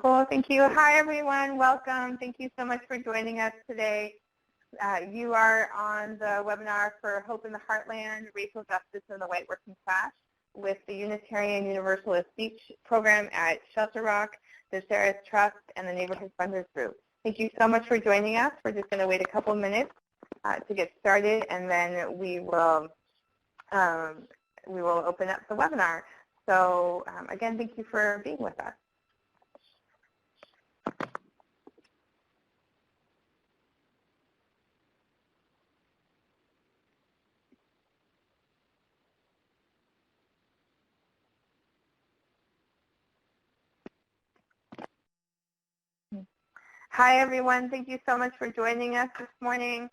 Cool, thank you. Hi, everyone. Welcome. Thank you so much for joining us today. You are on the webinar for Hope in the Heartland, Racial Justice in the White Working Class with the Unitarian Universalist Speech Program at Shelter Rock, the Sarah's Trust, and the Neighborhood Funders Group. Thank you so much for joining us. We're just going to wait a couple minutes to get started, and then we will open up the webinar. So again, thank you for being with us. Hi, everyone. Thank you so much for joining us this morning.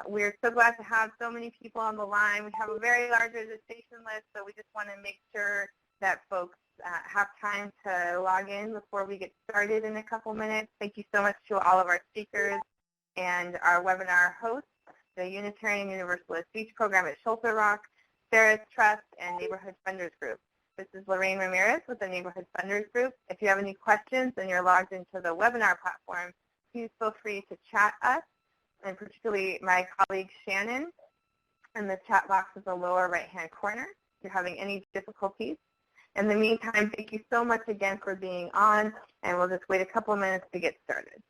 We're so glad to have so many people on the line. We have a very large registration list, so we just want to make sure that folks have time to log in before we get started in a couple minutes. Thank you so much to all of our speakers and our webinar hosts, the Unitarian Universalist Speech Program at Shelter Rock, Sarah's Trust, and Neighborhood Funders Group. This is Lorraine Ramirez with the Neighborhood Funders Group. If you have any questions and you're logged into the webinar platform, please feel free to chat us, and particularly my colleague Shannon. And the chat box is the lower right-hand corner if you're having any difficulties. In the meantime, thank you so much again for being on, and we'll just wait a couple of minutes to get started.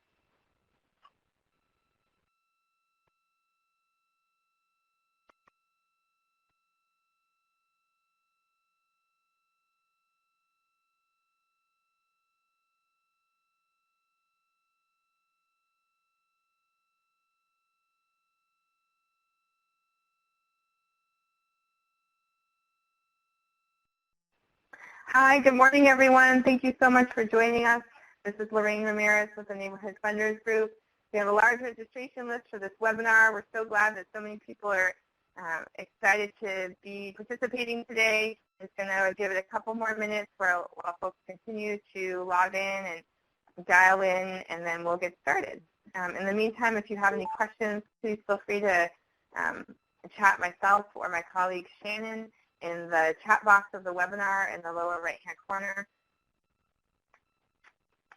Hi, good morning, everyone. Thank you so much for joining us. This is Lorraine Ramirez with the Neighborhood Funders Group. We have a large registration list for this webinar. We're so glad that so many people are excited to be participating today. Just going to give it a couple more minutes while folks continue to log in and dial in, and then we'll get started. In the meantime, if you have any questions, please feel free to chat myself or my colleague Shannon in the chat box of the webinar in the lower right-hand corner.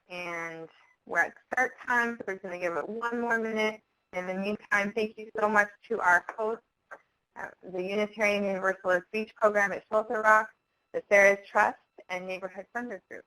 And we're at start time, so we're going to give it one more minute. In the meantime, thank you so much to our hosts, the Unitarian Universalist Speech Program at Shelter Rock, the Sarah's Trust, and Neighborhood Funders Group.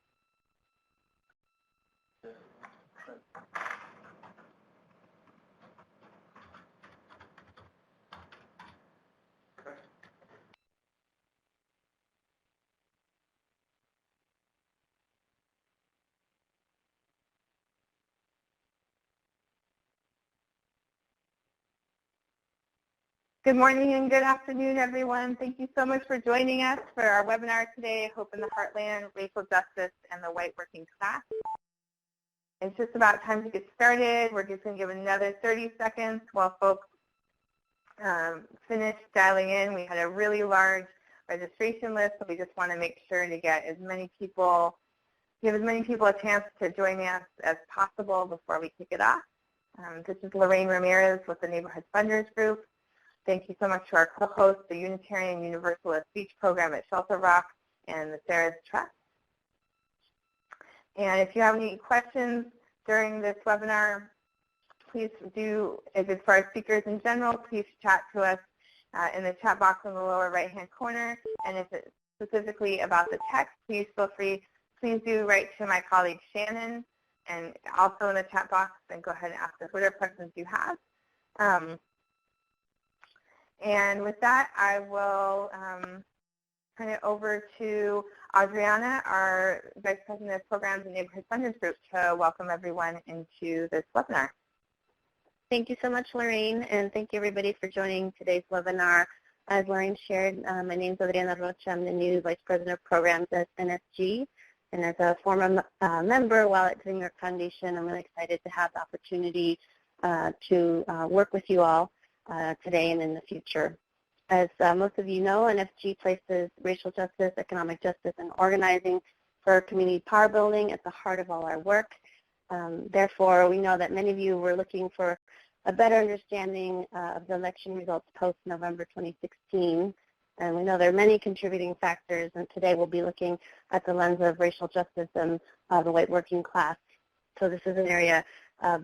Good morning and good afternoon, everyone. Thank you so much for joining us for our webinar today, Hope in the Heartland, Racial Justice, and the White Working Class. It's just about time to get started. We're just going to give another 30 seconds while folks finish dialing in. We had a really large registration list, so we just want to make sure to get as many people, give as many people a chance to join us as possible before we kick it off. This is Lorraine Ramirez with the Neighborhood Funders Group. Thank you so much to our co-hosts, the Unitarian Universalist Speech Program at Shelter Rock and the Sarah's Trust. And if you have any questions during this webinar, please do, if it's for our speakers in general, please chat to us in the chat box in the lower right-hand corner. And if it's specifically about the text, please feel free, please do write to my colleague Shannon, and also in the chat box, and go ahead and ask us whatever questions you have. And with that, I will turn it over to Adriana, our Vice President of Programs and Neighborhood Funders Group, to welcome everyone into this webinar. Thank you so much, Lorraine, and thank you everybody for joining today's webinar. As Lorraine shared, my name is Adriana Rocha. I'm the new Vice President of Programs at NSG, and as a former member while at the New York Foundation, I'm really excited to have the opportunity to work with you all today and in the future. As most of you know, NFG places racial justice, economic justice, and organizing for community power building at the heart of all our work. Therefore, we know that many of you were looking for a better understanding of the election results post-November 2016. And we know there are many contributing factors, and today we'll be looking at the lens of racial justice and the white working class. So this is an area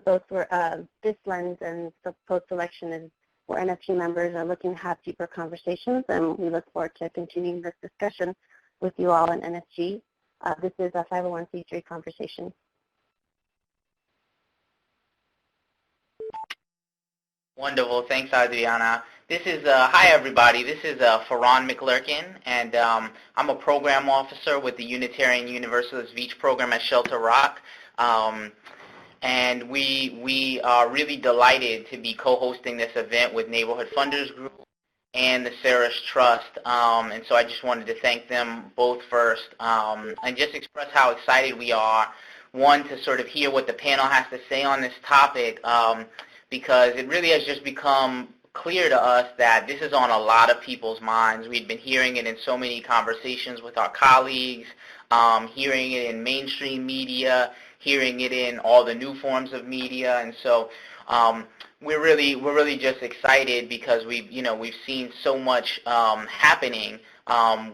both where this lens and the post-election is where NFG members are looking to have deeper conversations, and we look forward to continuing this discussion with you all in NFG. This is a 501c3 conversation. Wonderful. Thanks, Adriana. This is, hi everybody, this is Farron McLurkin, and I'm a program officer with the Unitarian Universalist VEACH program at Shelter Rock. And we are really delighted to be co-hosting this event with Neighborhood Funders Group and the Saris Trust. And so I just wanted to thank them both first and just express how excited we are, one, to sort of hear what the panel has to say on this topic, because it really has just become clear to us that this is on a lot of people's minds. We've been hearing it in so many conversations with our colleagues, hearing it in mainstream media, hearing it in all the new forms of media, and so we're really just excited because we've seen so much happening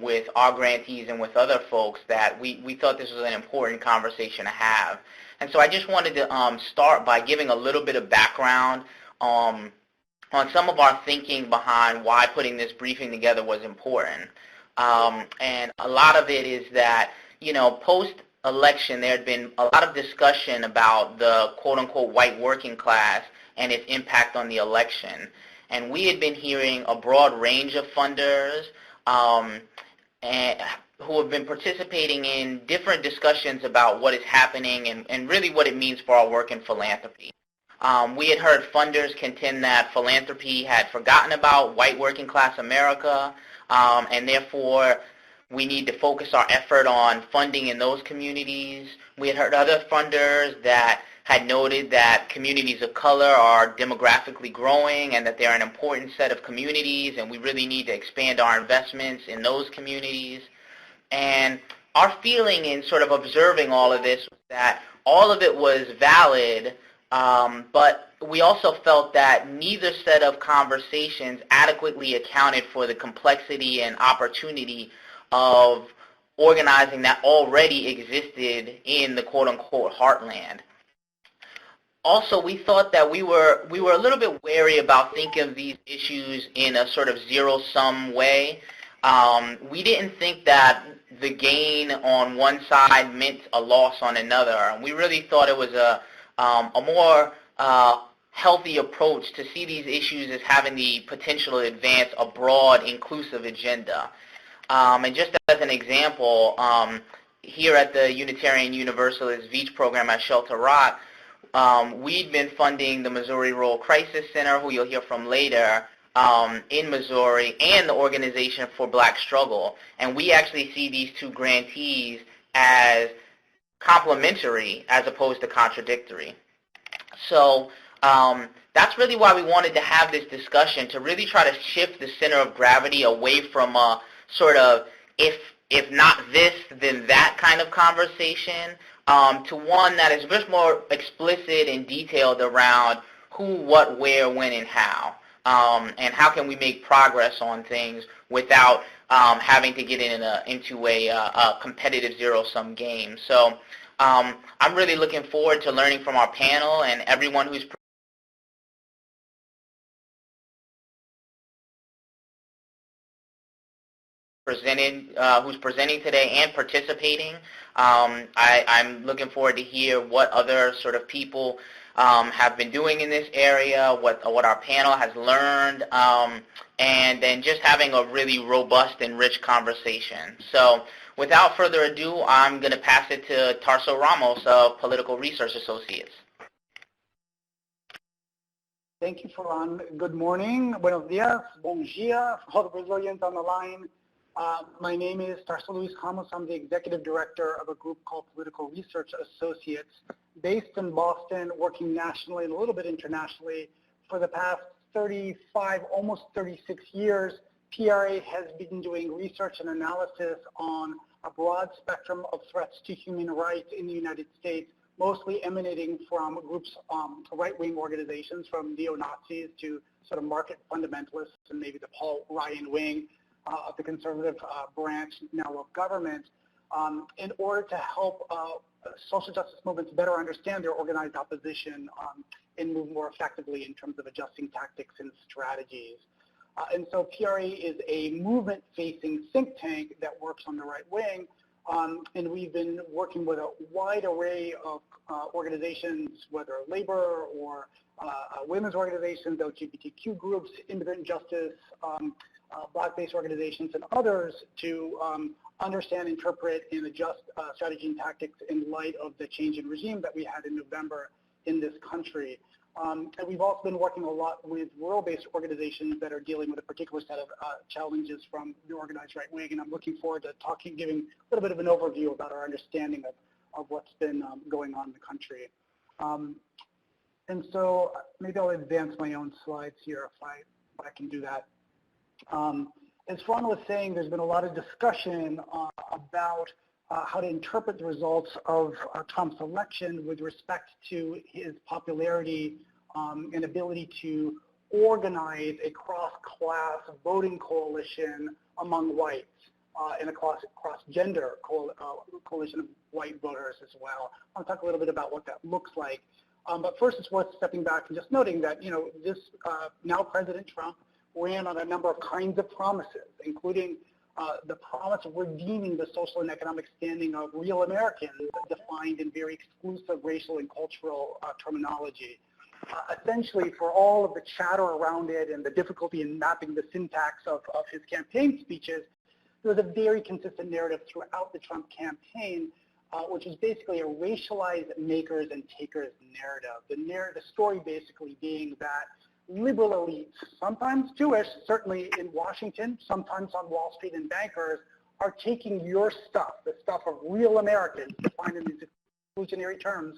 with our grantees and with other folks that we thought this was an important conversation to have. And so I just wanted to start by giving a little bit of background on some of our thinking behind why putting this briefing together was important. And a lot of it is that, post-election there had been a lot of discussion about the quote-unquote white working class and its impact on the election. And we had been hearing a broad range of funders who have been participating in different discussions about what is happening and really what it means for our work in philanthropy. We had heard funders contend that philanthropy had forgotten about white working class America, and therefore we need to focus our effort on funding in those communities. We had heard other funders that had noted that communities of color are demographically growing and that they're an important set of communities, and we really need to expand our investments in those communities. And our feeling in sort of observing all of this was that all of it was valid, but we also felt that neither set of conversations adequately accounted for the complexity and opportunity of organizing that already existed in the quote-unquote heartland. Also, we thought that we were a little bit wary about thinking of these issues in a sort of zero-sum way. We didn't think that the gain on one side meant a loss on another. We really thought it was a more healthy approach to see these issues as having the potential to advance a broad, inclusive agenda. And just as an example, here at the Unitarian Universalist VEACH program at Shelter Rock, we've been funding the Missouri Rural Crisis Center, who you'll hear from later, in Missouri, and the Organization for Black Struggle. And we actually see these two grantees as complementary as opposed to contradictory. So that's really why we wanted to have this discussion, to really try to shift the center of gravity away from a sort of if not this, then that kind of conversation, to one that is much more explicit and detailed around who, what, where, when, and how. And how can we make progress on things without having to get into a competitive zero-sum game. So I'm really looking forward to learning from our panel and everyone who's presenting today and participating. I'm looking forward to hear what other sort of people have been doing in this area, what our panel has learned, and then just having a really robust and rich conversation. So without further ado, I'm going to pass it to Tarso Ramos of Political Research Associates. Thank you, Farron. Good morning. Buenos dias. Bom dia. For all the Brazilians on the line. My name is Tarso Luis Ramos. I'm the executive director of a group called Political Research Associates, based in Boston, working nationally and a little bit internationally. For the past 35, almost 36 years, PRA has been doing research and analysis on a broad spectrum of threats to human rights in the United States, mostly emanating from groups, right-wing organizations, from neo-Nazis to sort of market fundamentalists and maybe the Paul Ryan wing. of the conservative branch now of government in order to help social justice movements better understand their organized opposition and move more effectively in terms of adjusting tactics and strategies. And so PRA is a movement-facing think tank that works on the right wing, and we've been working with a wide array of organizations, whether labor or women's organizations, LGBTQ groups, immigrant justice, Black-based organizations, and others to understand, interpret, and adjust strategy and tactics in light of the change in regime that we had in November in this country. And we've also been working a lot with rural-based organizations that are dealing with a particular set of challenges from the organized right wing, and I'm looking forward to giving a little bit of an overview about our understanding of what's been going on in the country. And so maybe I'll advance my own slides here if I can do that. As Ron was saying, there's been a lot of discussion about how to interpret the results of Trump's election with respect to his popularity and ability to organize a cross-class voting coalition among whites and a cross-gender coalition of white voters as well. I'll talk a little bit about what that looks like. But first, it's worth stepping back and just noting that, this now President Trump ran on a number of kinds of promises, including the promise of redeeming the social and economic standing of real Americans defined in very exclusive racial and cultural terminology. Essentially, for all of the chatter around it and the difficulty in mapping the syntax of his campaign speeches, there was a very consistent narrative throughout the Trump campaign, which is basically a racialized makers and takers narrative. The story basically being that liberal elites, sometimes Jewish, certainly in Washington, sometimes on Wall Street and bankers, are taking your stuff, the stuff of real Americans, defined in these exclusionary terms,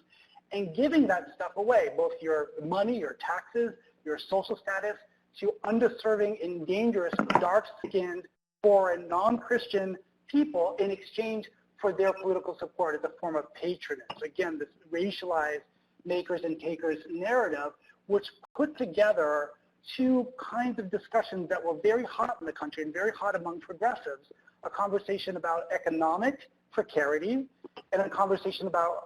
and giving that stuff away, both your money, your taxes, your social status, to underserving and dangerous, dark-skinned, foreign, non-Christian people in exchange for their political support as a form of patronage. Again, this racialized makers and takers narrative, which put together two kinds of discussions that were very hot in the country and very hot among progressives, a conversation about economic precarity and a conversation about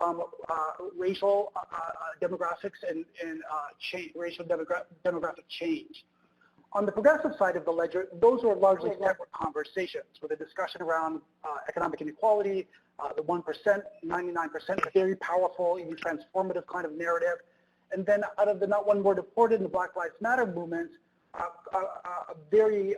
racial demographics and racial demographic change. On the progressive side of the ledger, those were largely separate conversations with a discussion around economic inequality, the 1%, 99%, a very powerful, even transformative kind of narrative. And then out of the not one word reported in the Black Lives Matter movement, a very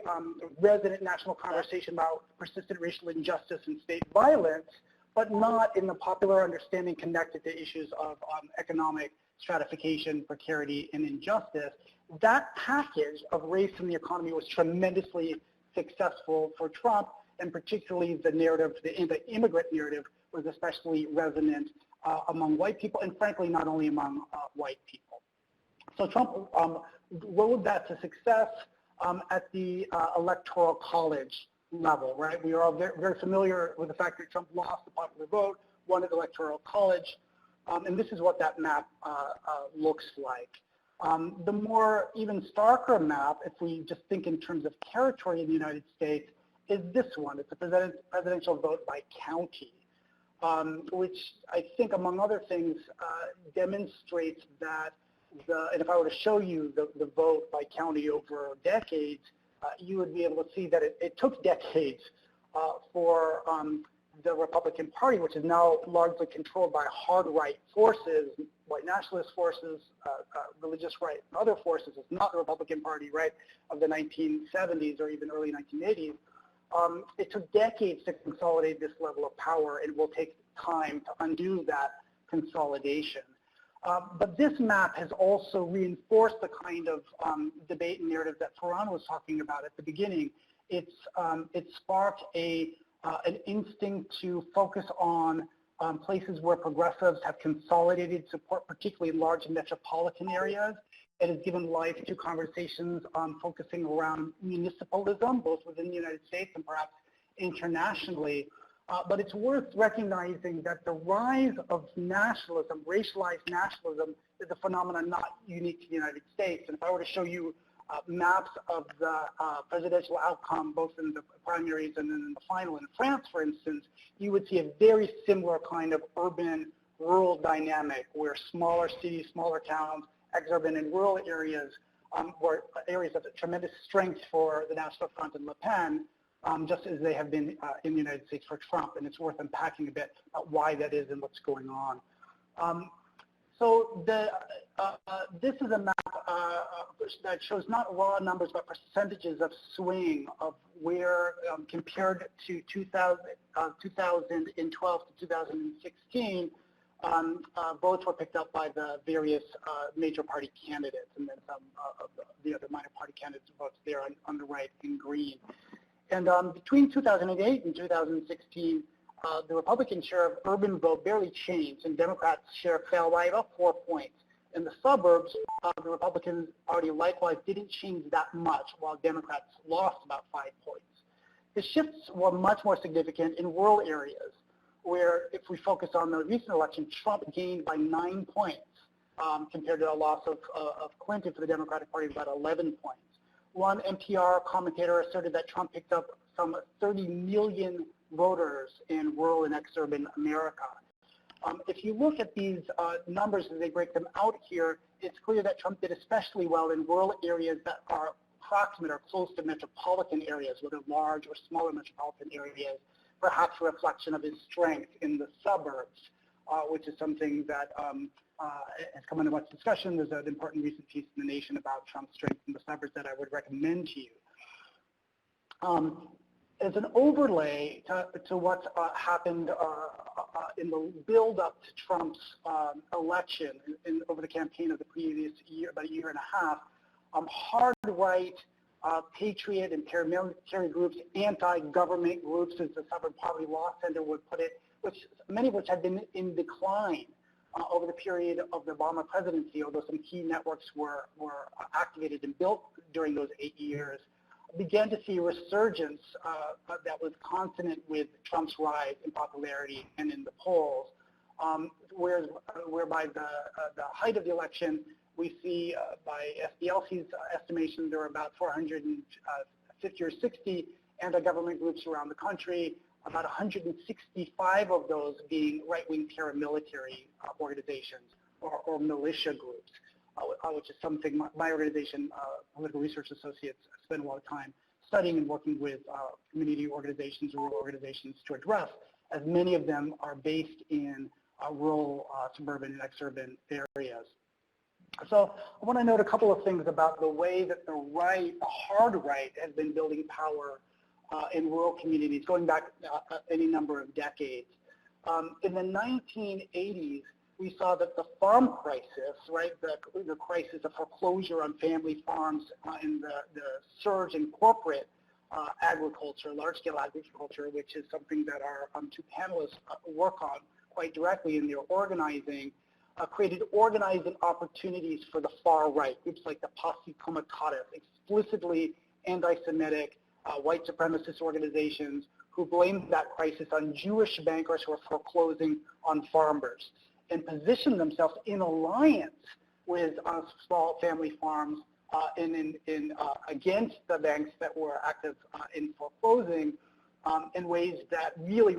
resonant national conversation about persistent racial injustice and state violence, but not in the popular understanding connected to issues of economic stratification, precarity, and injustice. That package of race and the economy was tremendously successful for Trump, and particularly the narrative, the anti-immigrant narrative, was especially resonant among white people, and frankly, not only among white people. So Trump rode that to success at the electoral college level, right? We are all very, very familiar with the fact that Trump lost the popular vote, won at the electoral college, and this is what that map looks like. The more even starker map, if we just think in terms of territory in the United States, is this one. It's a presidential vote by county. Which I think, among other things, demonstrates that, and if I were to show you the vote by county over decades, you would be able to see that it took decades for the Republican Party, which is now largely controlled by hard right forces, white nationalist forces, religious right, and other forces. It's not the Republican Party, right, of the 1970s or even early 1980s. It took decades to consolidate this level of power, and it will take time to undo that consolidation. But this map has also reinforced the kind of debate and narrative that Farhan was talking about at the beginning. It sparked an instinct to focus on places where progressives have consolidated support, particularly in large metropolitan areas. It has given life to conversations focusing around municipalism, both within the United States and perhaps internationally. But it's worth recognizing that the rise of nationalism, racialized nationalism, is a phenomenon not unique to the United States. And if I were to show you maps of the presidential outcome, both in the primaries and then in the final. In France, for instance, you would see a very similar kind of urban-rural dynamic where smaller cities, smaller towns, exurban and rural areas were areas of tremendous strength for the National Front and Le Pen, just as they have been in the United States for Trump. And it's worth unpacking a bit about why that is and what's going on. So this is a map that shows not raw numbers, but percentages of swing of where, compared to 2012 to 2016, votes were picked up by the various major party candidates, and then some of the other minor party candidates' votes there on the right in green. And between 2008 and 2016, the Republican share of urban vote barely changed, and Democrats' share fell by about 4 points. In the suburbs, the Republican Party likewise didn't change that much, while Democrats lost about 5 points. The shifts were much more significant in rural areas, where if we focus on the recent election, Trump gained by 9 points compared to a loss of Clinton for the Democratic Party of about 11 points. One NPR commentator asserted that Trump picked up some 30 million voters in rural and exurban America. If you look at these numbers as they break them out here, it's clear that Trump did especially well in rural areas that are proximate or close to metropolitan areas, whether large or smaller metropolitan areas, perhaps a reflection of his strength in the suburbs, which is something that has come into much discussion. There's an important recent piece in The Nation about Trump's strength in the suburbs that I would recommend to you. As an overlay to what happened in the build-up to Trump's election over the campaign of the previous year, about a year and a half, hard-right, patriot and paramilitary groups, anti-government groups, as the Suburban Poverty Law Center would put it, many of which had been in decline over the period of the Obama presidency, although some key networks were activated and built during those 8 years, began to see a resurgence that was consonant with Trump's rise in popularity and in the polls, whereby the height of the election, we see by SDLC's estimation, there were about 450 or 60 anti-government groups around the country, about 165 of those being right-wing paramilitary organizations or militia groups, which is something my organization, Political Research Associates, spend a lot of time studying and working with community organizations, rural organizations to address, as many of them are based in rural, suburban, and exurban areas. So I want to note a couple of things about the way that the right, the hard right, has been building power in rural communities going back any number of decades. In the 1980s, we saw that the farm crisis, right, the crisis of foreclosure on family farms and the surge in corporate agriculture, large-scale agriculture, which is something that our two panelists work on quite directly in their organizing, created organizing opportunities for the far right, groups like the Posse Comitatus, explicitly anti-Semitic, white supremacist organizations who blamed that crisis on Jewish bankers who were foreclosing on farmers, and positioned themselves in alliance with small family farms against the banks that were active in foreclosing in ways that really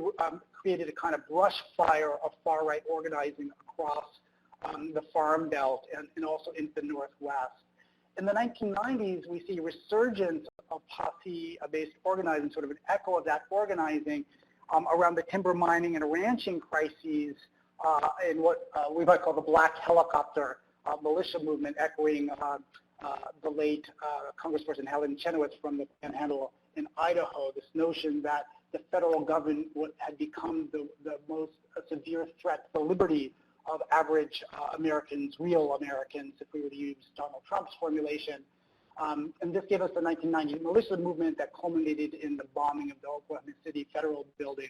created a kind of brush fire of far-right organizing across the Farm Belt and also into the Northwest. In the 1990s, we see a resurgence of posse-based organizing, sort of an echo of that organizing around the timber mining and ranching crises in what we might call the black helicopter militia movement, echoing the late Congressperson Helen Chenoweth from the Panhandle in Idaho, this notion that the federal government had become the most severe threat to the liberty of average Americans, real Americans, if we were to use Donald Trump's formulation. And this gave us the 1990 militia movement that culminated in the bombing of the Oklahoma City Federal Building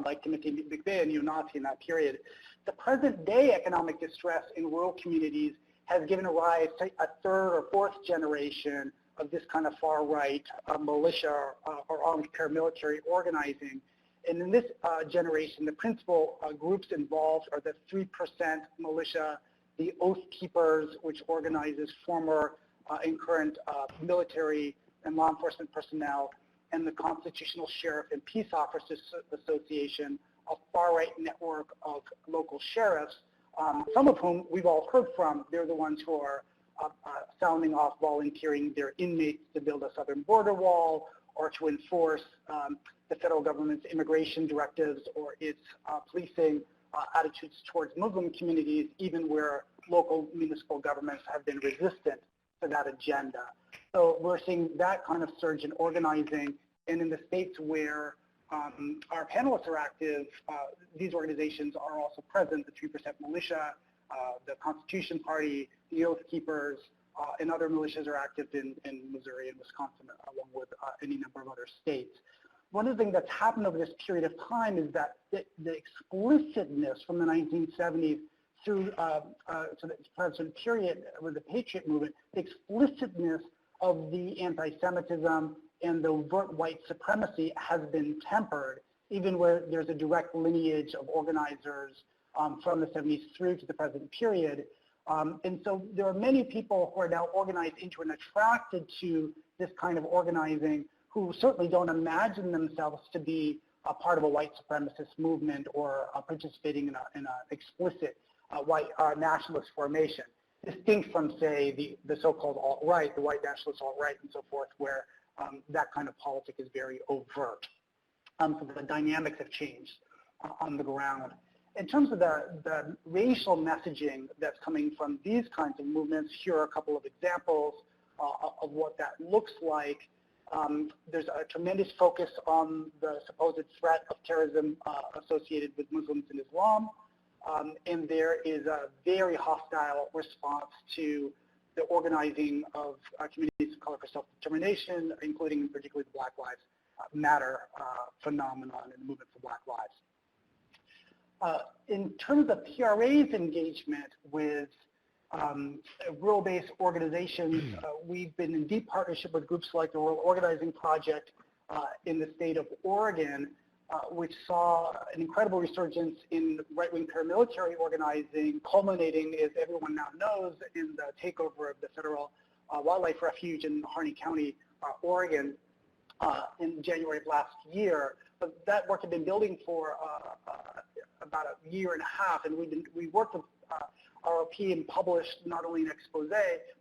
by Timothy McVeigh, a neo-Nazi in that period. The present day economic distress in rural communities has given rise to a third or fourth generation of this kind of far-right militia or armed paramilitary organizing. And in this generation, the principal groups involved are the 3% militia, the Oath Keepers, which organizes former and current military and law enforcement personnel, and the Constitutional Sheriff and Peace Officers Association, a far-right network of local sheriffs, some of whom we've all heard from. They're the ones who are sounding off, volunteering their inmates to build a southern border wall or to enforce the federal government's immigration directives or its policing attitudes towards Muslim communities, even where local municipal governments have been resistant to that agenda. So we're seeing that kind of surge in organizing, and in the states where our panelists are active, these organizations are also present, the 3% Militia, the Constitution Party, the Oath Keepers, and other militias are active in Missouri and Wisconsin, along with any number of other states. One of the things that's happened over this period of time is that the explicitness from the 1970s through to the present period with the Patriot movement, the explicitness of the anti-Semitism and the overt white supremacy has been tempered, even where there's a direct lineage of organizers from the 70s through to the present period. And so there are many people who are now organized into and attracted to this kind of organizing who certainly don't imagine themselves to be a part of a white supremacist movement or participating in an explicit white nationalist formation, distinct from, say, the so-called alt-right, the white nationalist alt-right and so forth, where that kind of politics is very overt. So the dynamics have changed on the ground. In terms of the racial messaging that's coming from these kinds of movements, here are a couple of examples of what that looks like. There's a tremendous focus on the supposed threat of terrorism associated with Muslims and Islam, and there is a very hostile response to the organizing of communities of color for self-determination, including particularly the Black Lives Matter phenomenon and the movement for Black Lives. In terms of PRA's engagement with rural-based organizations, we've been in deep partnership with groups like the Rural Organizing Project in the state of Oregon, which saw an incredible resurgence in right-wing paramilitary organizing, culminating, as everyone now knows, in the takeover of the Federal Wildlife Refuge in Harney County, Oregon, in January of last year. But that work had been building for about a year and a half, and we worked with ROP and published not only an expose,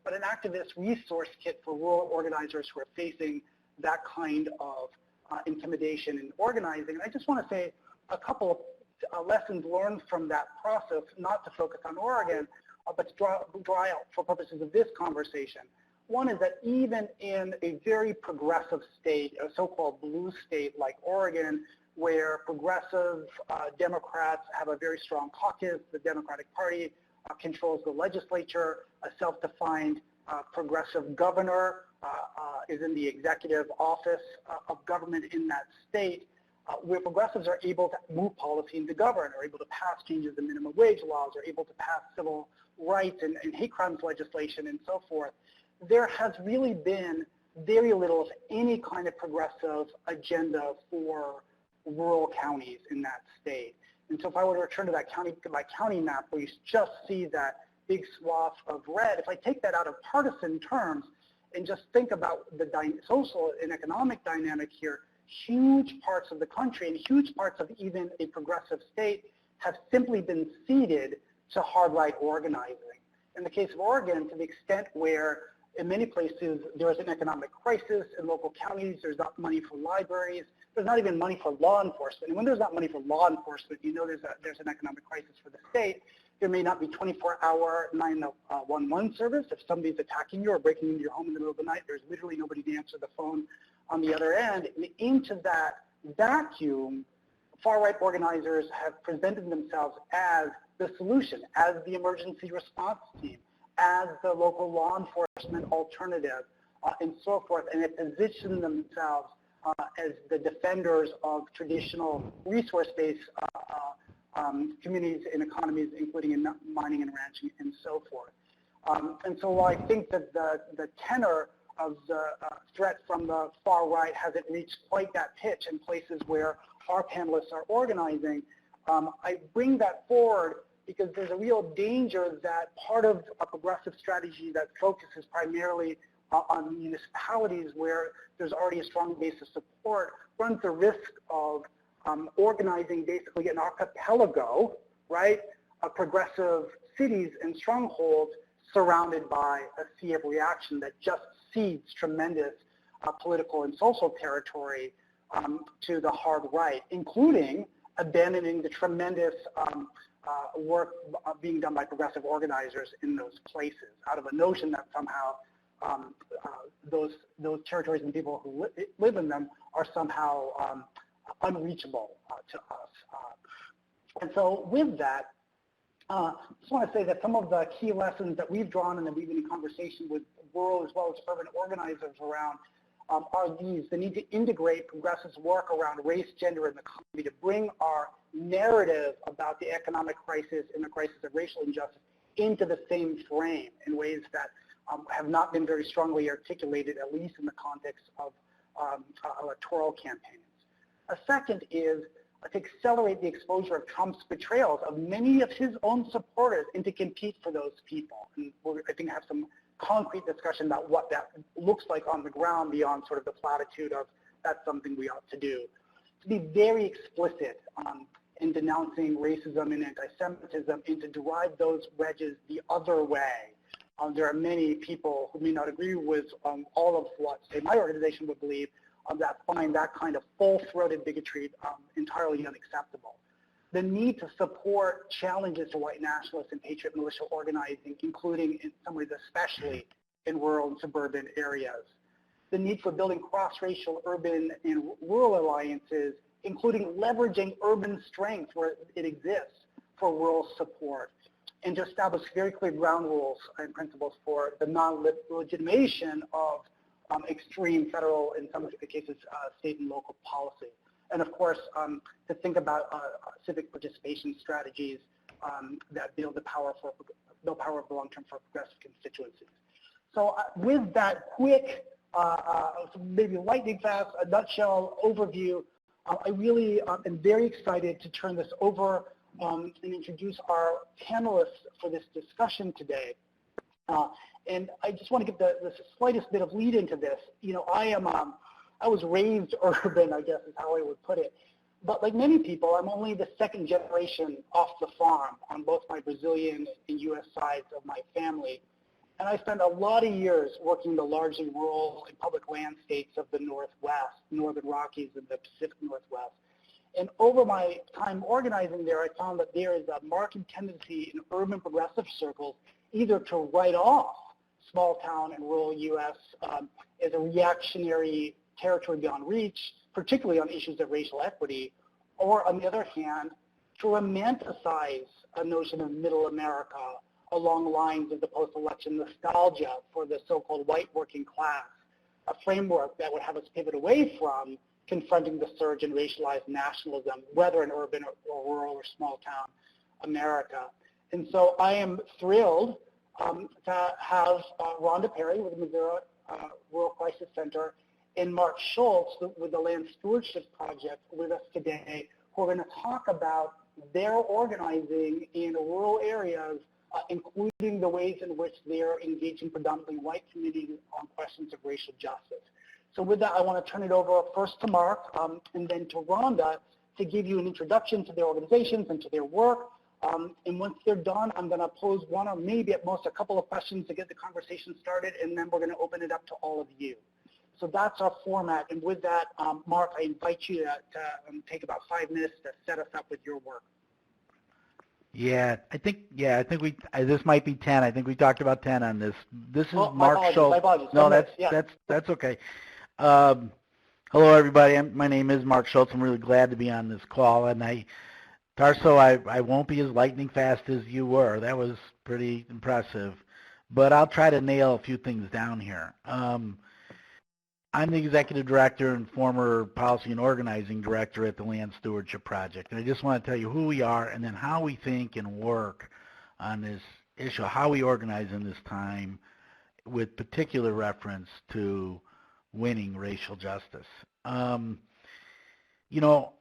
but an activist resource kit for rural organizers who are facing that kind of intimidation and organizing. And I just want to say a couple of lessons learned from that process, not to focus on Oregon, but to draw out for purposes of this conversation. One is that even in a very progressive state, a so-called blue state like Oregon, where progressive Democrats have a very strong caucus, the Democratic Party controls the legislature, a self-defined progressive governor is in the executive office of government in that state, where progressives are able to move policy into government, are able to pass changes in minimum wage laws, are able to pass civil rights and hate crimes legislation and so forth. There has really been very little, if any, kind of progressive agenda for rural counties in that state. And so if I were to return to that county map where you just see that big swath of red, if I take that out of partisan terms and just think about the social and economic dynamic here, huge parts of the country and huge parts of even a progressive state have simply been ceded to hard-right organizing. In the case of Oregon, to the extent where in many places there is an economic crisis in local counties, there's not money for libraries, there's not even money for law enforcement. And when there's not money for law enforcement, you know there's an economic crisis for the state. There may not be 24-hour 911 service. If somebody's attacking you or breaking into your home in the middle of the night, there's literally nobody to answer the phone on the other end. And into that vacuum, far-right organizers have presented themselves as the solution, as the emergency response team, as the local law enforcement alternative, and so forth, and they position themselves as the defenders of traditional resource-based communities and economies, including in mining and ranching and so forth. And so I think that the tenor of the threat from the far right hasn't reached quite that pitch in places where our panelists are organizing. I bring that forward because there's a real danger that part of a progressive strategy that focuses primarily on municipalities where there's already a strong base of support runs the risk of organizing basically an archipelago, right, of progressive cities and strongholds surrounded by a sea of reaction that just cedes tremendous political and social territory to the hard right, including abandoning the tremendous work being done by progressive organizers in those places out of a notion that somehow those territories and people who live in them are somehow unreachable to us. And so with that, I just want to say that some of the key lessons that we've drawn and that we've been in conversation with rural as well as urban organizers around are these: the need to integrate progressives' work around race, gender, and the economy to bring our narrative about the economic crisis and the crisis of racial injustice into the same frame in ways that have not been very strongly articulated, at least in the context of electoral campaigns. A second is to accelerate the exposure of Trump's betrayals of many of his own supporters and to compete for those people. And we'll, I think, have some concrete discussion about what that looks like on the ground beyond sort of the platitude of that's something we ought to do. To be very explicit in denouncing racism and anti-Semitism and to drive those wedges the other way. There are many people who may not agree with all of what, say, my organization would believe, that find that kind of full-throated bigotry entirely unacceptable. The need to support challenges to white nationalist and patriot militia organizing, including in some ways especially in rural and suburban areas. The need for building cross-racial urban and rural alliances, including leveraging urban strength where it exists for rural support, and to establish very clear ground rules and principles for the non-legitimation of extreme federal, in some cases, state and local policy. And of course, to think about civic participation strategies that build the power of the long term for progressive constituencies. So with that quick, maybe lightning fast, a nutshell overview, I really am very excited to turn this over and introduce our panelists for this discussion today. And I just want to give the slightest bit of lead into this. You know, I was raised urban, I guess is how I would put it. But like many people, I'm only the second generation off the farm on both my Brazilian and U.S. sides of my family. And I spent a lot of years working the largely rural and public landscapes of the Northwest, Northern Rockies and the Pacific Northwest. And over my time organizing there, I found that there is a marked tendency in urban progressive circles either to write off small town and rural U.S. As a reactionary territory beyond reach, particularly on issues of racial equity, or on the other hand, to romanticize a notion of middle America along lines of the post-election nostalgia for the so-called white working class, a framework that would have us pivot away from confronting the surge in racialized nationalism, whether in urban or rural or small town America. And so I am thrilled to have Rhonda Perry with the Missouri Rural Crisis Center and Mark Schultz with the Land Stewardship Project with us today, who are going to talk about their organizing in rural areas, including the ways in which they're engaging predominantly white communities on questions of racial justice. So with that, I want to turn it over first to Mark and then to Rhonda to give you an introduction to their organizations and to their work. And once they're done, I'm going to pose one or maybe at most a couple of questions to get the conversation started, and then we're going to open it up to all of you. So that's our format. And with that, Mark, I invite you to take about 5 minutes to set us up with your work. I think this might be 10. I think we talked about 10 on this. This is Mark Schultz. My apologies. No, that's okay. Hello, everybody. My name is Mark Schultz. I'm really glad to be on this call. And Tarso, I won't be as lightning fast as you were. That was pretty impressive. But I'll try to nail a few things down here. I'm the executive director and former policy and organizing director at the Land Stewardship Project. And I just want to tell you who we are and then how we think and work on this issue, how we organize in this time with particular reference to winning racial justice.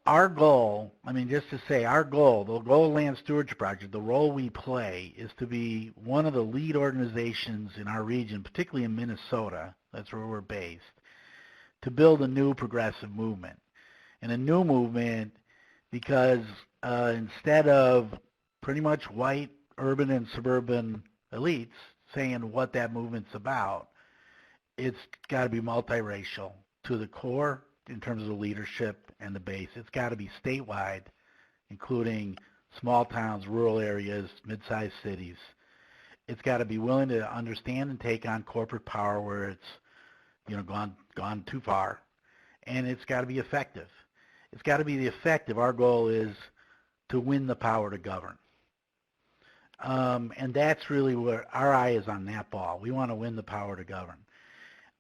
our goal, just to say, our goal, the goal of Land Stewardship Project, the role we play is to be one of the lead organizations in our region, particularly in Minnesota, that's where we're based, to build a new progressive movement. And a new movement because instead of pretty much white urban and suburban elites saying what that movement's about, it's got to be multiracial to the core in terms of the leadership and the base. It's got to be statewide, including small towns, rural areas, mid-sized cities. It's got to be willing to understand and take on corporate power where it's gone too far, and it's got to be effective. It's got to be the effective. Our goal is to win the power to govern. And that's really where our eye is on that ball. We want to win the power to govern.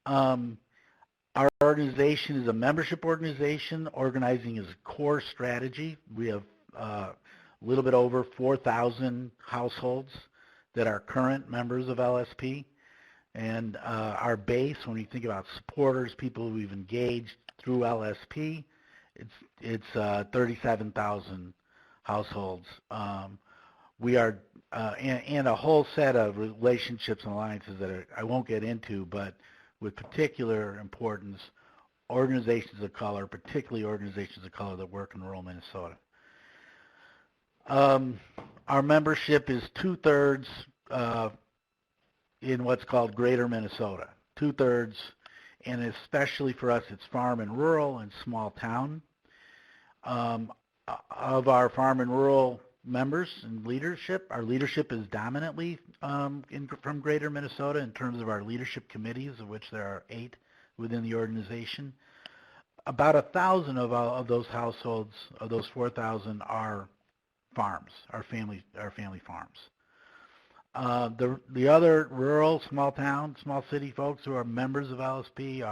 Our organization is a membership organization. Organizing is a core strategy. We have a little bit over 4,000 households that are current members of LSP. And our base, when you think about supporters, people we've engaged through LSP, it's 37,000 households. We are, and a whole set of relationships and alliances that I won't get into, but with particular importance, organizations of color, particularly organizations of color that work in rural Minnesota. Our membership is 2/3 in what's called Greater Minnesota. 2/3, and especially for us, it's farm and rural and small town. Of our farm and rural members and leadership, our leadership is dominantly from Greater Minnesota in terms of our leadership committees, of which there are 8 within the organization. About 1,000 of those households, of those 4,000, are farms, are family farms. The other rural, small town, small city folks who are members of LSP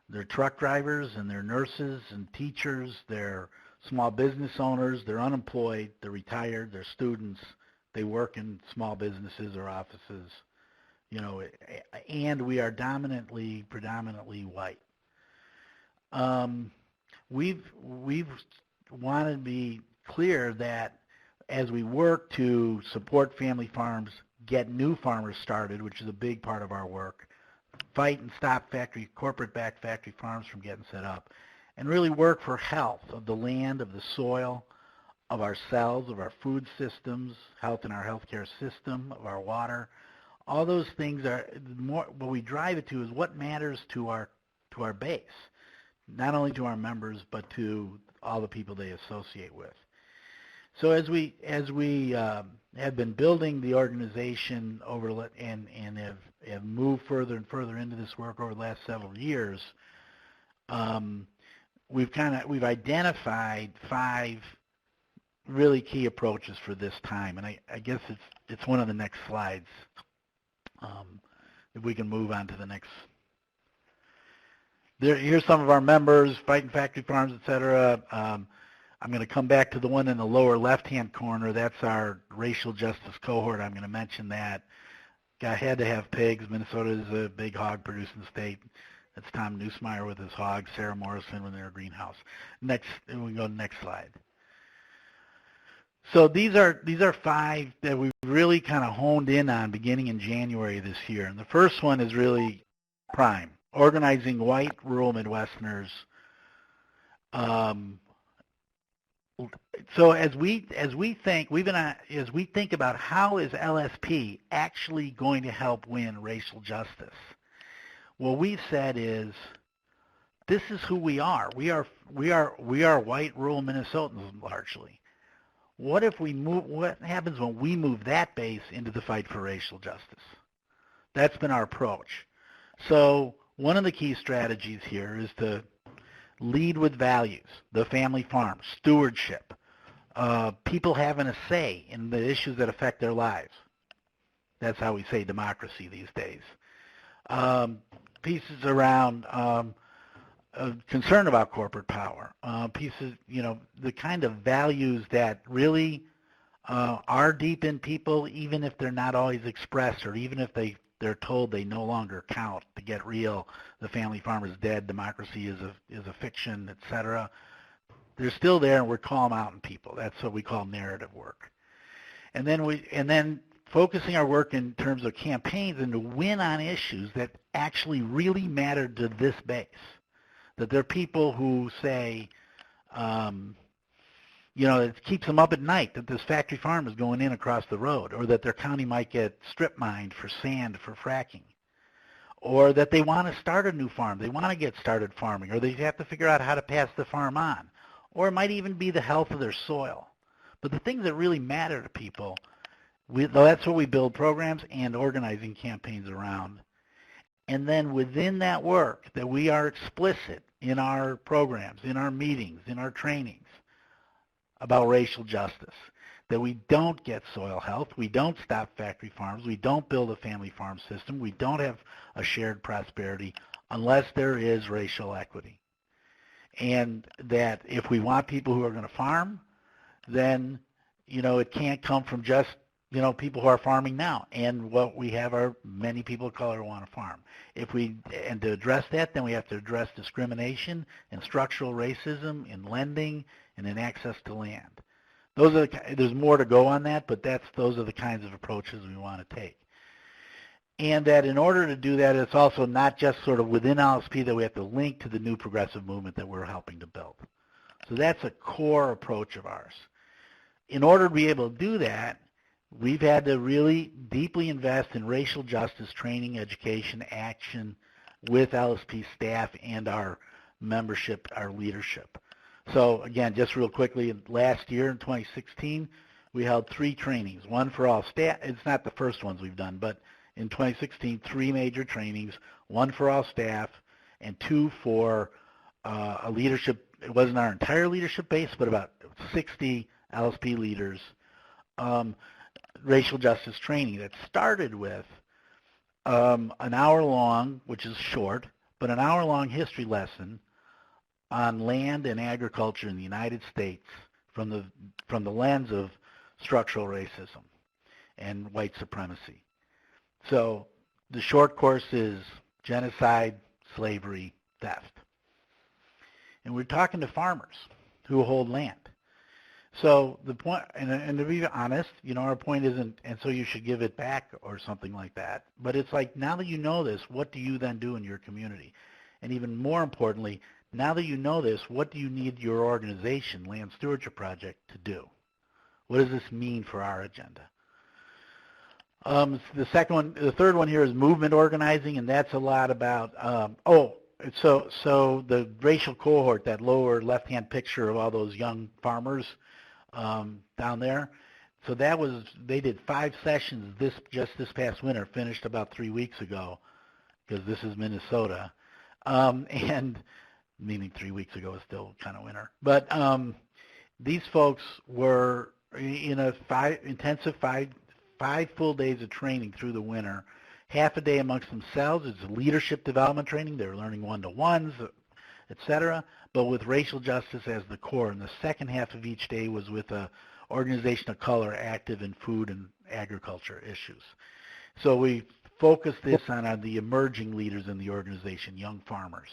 they're truck drivers and they're nurses and teachers, they're small business owners, they're unemployed, they're retired, they're students, they work in small businesses or offices, and we are predominantly white. We've wanted to be clear that as we work to support family farms, get new farmers started, which is a big part of our work, fight and stop corporate-backed factory farms from getting set up, and really work for health of the land, of the soil, of ourselves, of our food systems, health in our healthcare system, of our water. All those things are more, what we drive it to is what matters to our base, not only to our members, but to all the people they associate with. So as we have been building the organization and have moved further and further into this work over the last several years, we've identified 5 really key approaches for this time, and I guess it's one of the next slides. If we can move on to the next. Here's some of our members, Fighting Factory Farms, etc. I'm going to come back to the one in the lower left-hand corner. That's our racial justice cohort. I'm going to mention that. Had to have pigs. Minnesota is a big hog-producing state. That's Tom Neusmeyer with his hogs, Sarah Morrison with their greenhouse. Next, and we go to the next slide. So these are 5 that we've really kind of honed in on beginning in January this year. And the first one is really prime, organizing white rural Midwesterners. So as we think about how is LSP actually going to help win racial justice, what we've said is this is who we are. We are white rural Minnesotans largely. What happens when we move that base into the fight for racial justice? That's been our approach. So one of the key strategies here is to lead with values, the family farm, stewardship, people having a say in the issues that affect their lives. That's how we say democracy these days. Pieces around concern about corporate power, pieces, the kind of values that really are deep in people, even if they're not always expressed, or even if they're told they no longer count. To get real, the family farm is dead, democracy is a fiction, etc. they're still there, and we're calling them out in people. That's what we call narrative work. And then focusing our work in terms of campaigns and to win on issues that actually really matter to this base. That there are people who say, it keeps them up at night that this factory farm is going in across the road, or that their county might get strip mined for sand for fracking, or that they want to start a new farm, they want to get started farming, or they have to figure out how to pass the farm on, or it might even be the health of their soil. But the things that really matter to people, that's what we build programs and organizing campaigns around. And then within that work, that we are explicit in our programs, in our meetings, in our trainings about racial justice, that we don't get soil health, we don't stop factory farms, we don't build a family farm system, we don't have a shared prosperity unless there is racial equity. And that if we want people who are going to farm, then, it can't come from just, people who are farming now. And what we have are many people of color who want to farm. And to address that, then we have to address discrimination and structural racism in lending and in access to land. There's more to go on that, but those are the kinds of approaches we want to take. And that in order to do that, it's also not just sort of within LSP that we have to link to the new progressive movement that we're helping to build. So that's a core approach of ours. In order to be able to do that, we've had to really deeply invest in racial justice training, education, action with LSP staff and our membership, our leadership. So again, just real quickly, last year in 2016, we held 3 trainings, one for all staff. It's not the first ones we've done, but in 2016, 3 major trainings, one for all staff and 2 for a leadership. It wasn't our entire leadership base, but about 60 LSP leaders, racial justice training that started with an hour-long, which is short, but an hour-long history lesson on land and agriculture in the United States from the lens of structural racism and white supremacy. So the short course is genocide, slavery, theft. And we're talking to farmers who hold land. So the point, and to be honest, our point isn't, and so you should give it back or something like that. But it's like, now that you know this, what do you then do in your community? And even more importantly, now that you know this, what do you need your organization, Land Stewardship Project, to do? What does this mean for our agenda? The third one here is movement organizing, and that's a lot about, so the racial cohort, that lower left-hand picture of all those young farmers down there. So they did 5 sessions just this past winter, finished about 3 weeks ago, because this is Minnesota, and meaning 3 weeks ago is still kind of winter. But these folks were in a intensive five full days of training through the winter, half a day amongst themselves. It's leadership development training. They were learning one-to-ones, etc., but with racial justice as the core. And the second half of each day was with an organization of color active in food and agriculture issues. So we focused this on the emerging leaders in the organization, young farmers.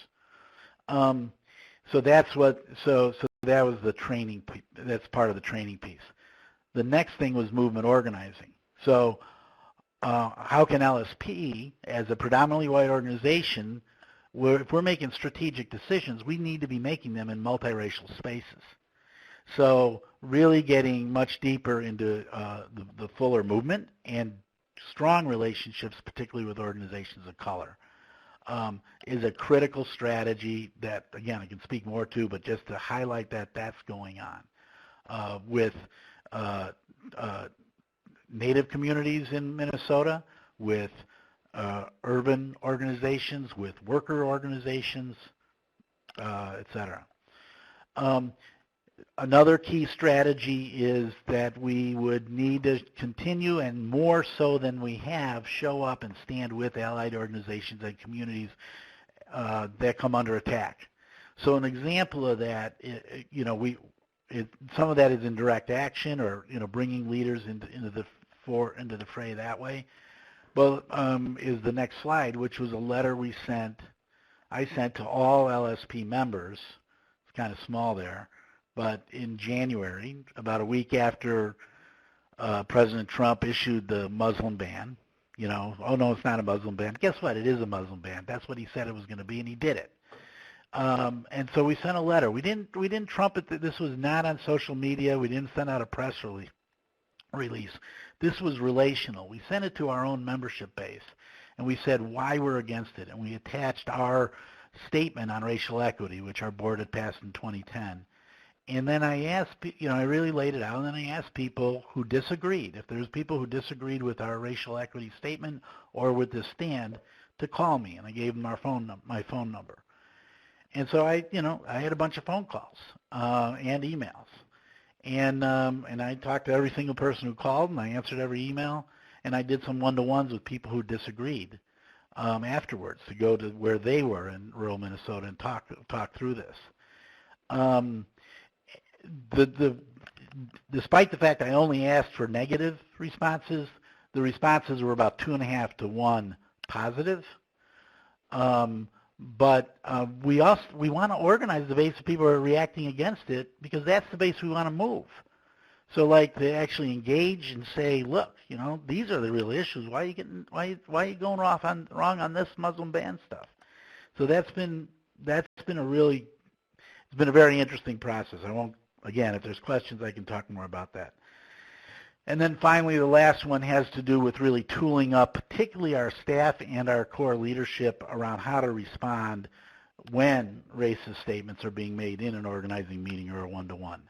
So that was the training. That's part of the training piece. The next thing was movement organizing. So how can LSP, as a predominantly white organization, if we're making strategic decisions, we need to be making them in multiracial spaces. So really getting much deeper into the fuller movement and strong relationships, particularly with organizations of color, is a critical strategy that, again, I can speak more to, but just to highlight that's going on with Native communities in Minnesota, with urban organizations, with worker organizations, etc. Another key strategy is that we would need to continue, and more so than we have, show up and stand with allied organizations and communities that come under attack. So an example of that, some of that is in direct action, or bringing leaders into the fray that way. But is the next slide, which was a letter I sent to all LSP members. It's kind of small there, but in January, about a week after President Trump issued the Muslim ban, oh no, it's not a Muslim ban. Guess what? It is a Muslim ban. That's what he said it was going to be, and he did it. And so we sent a letter. We didn't trumpet that this was not on social media. We didn't send out a press release. This was relational. We sent it to our own membership base, and we said why we're against it, and we attached our statement on racial equity, which our board had passed in 2010. And then I asked, I really laid it out, and then I asked people who disagreed, if there's people who disagreed with our racial equity statement or with this stand, to call me, and I gave them my phone number. And so I had a bunch of phone calls and emails. And I talked to every single person who called, and I answered every email, and I did some one-to-ones with people who disagreed afterwards to go to where they were in rural Minnesota and talk through this. Despite the fact I only asked for negative responses, the responses were about 2.5 to 1 positive. But we want to organize the base of people who are reacting against it, because that's the base we want to move. So, like, to actually engage and say, look, these are the real issues. Why are you going wrong on this Muslim ban stuff? So it's been a very interesting process. Again, if there's questions, I can talk more about that. And then finally, the last one has to do with really tooling up, particularly our staff and our core leadership, around how to respond when racist statements are being made in an organizing meeting or a one-to-one.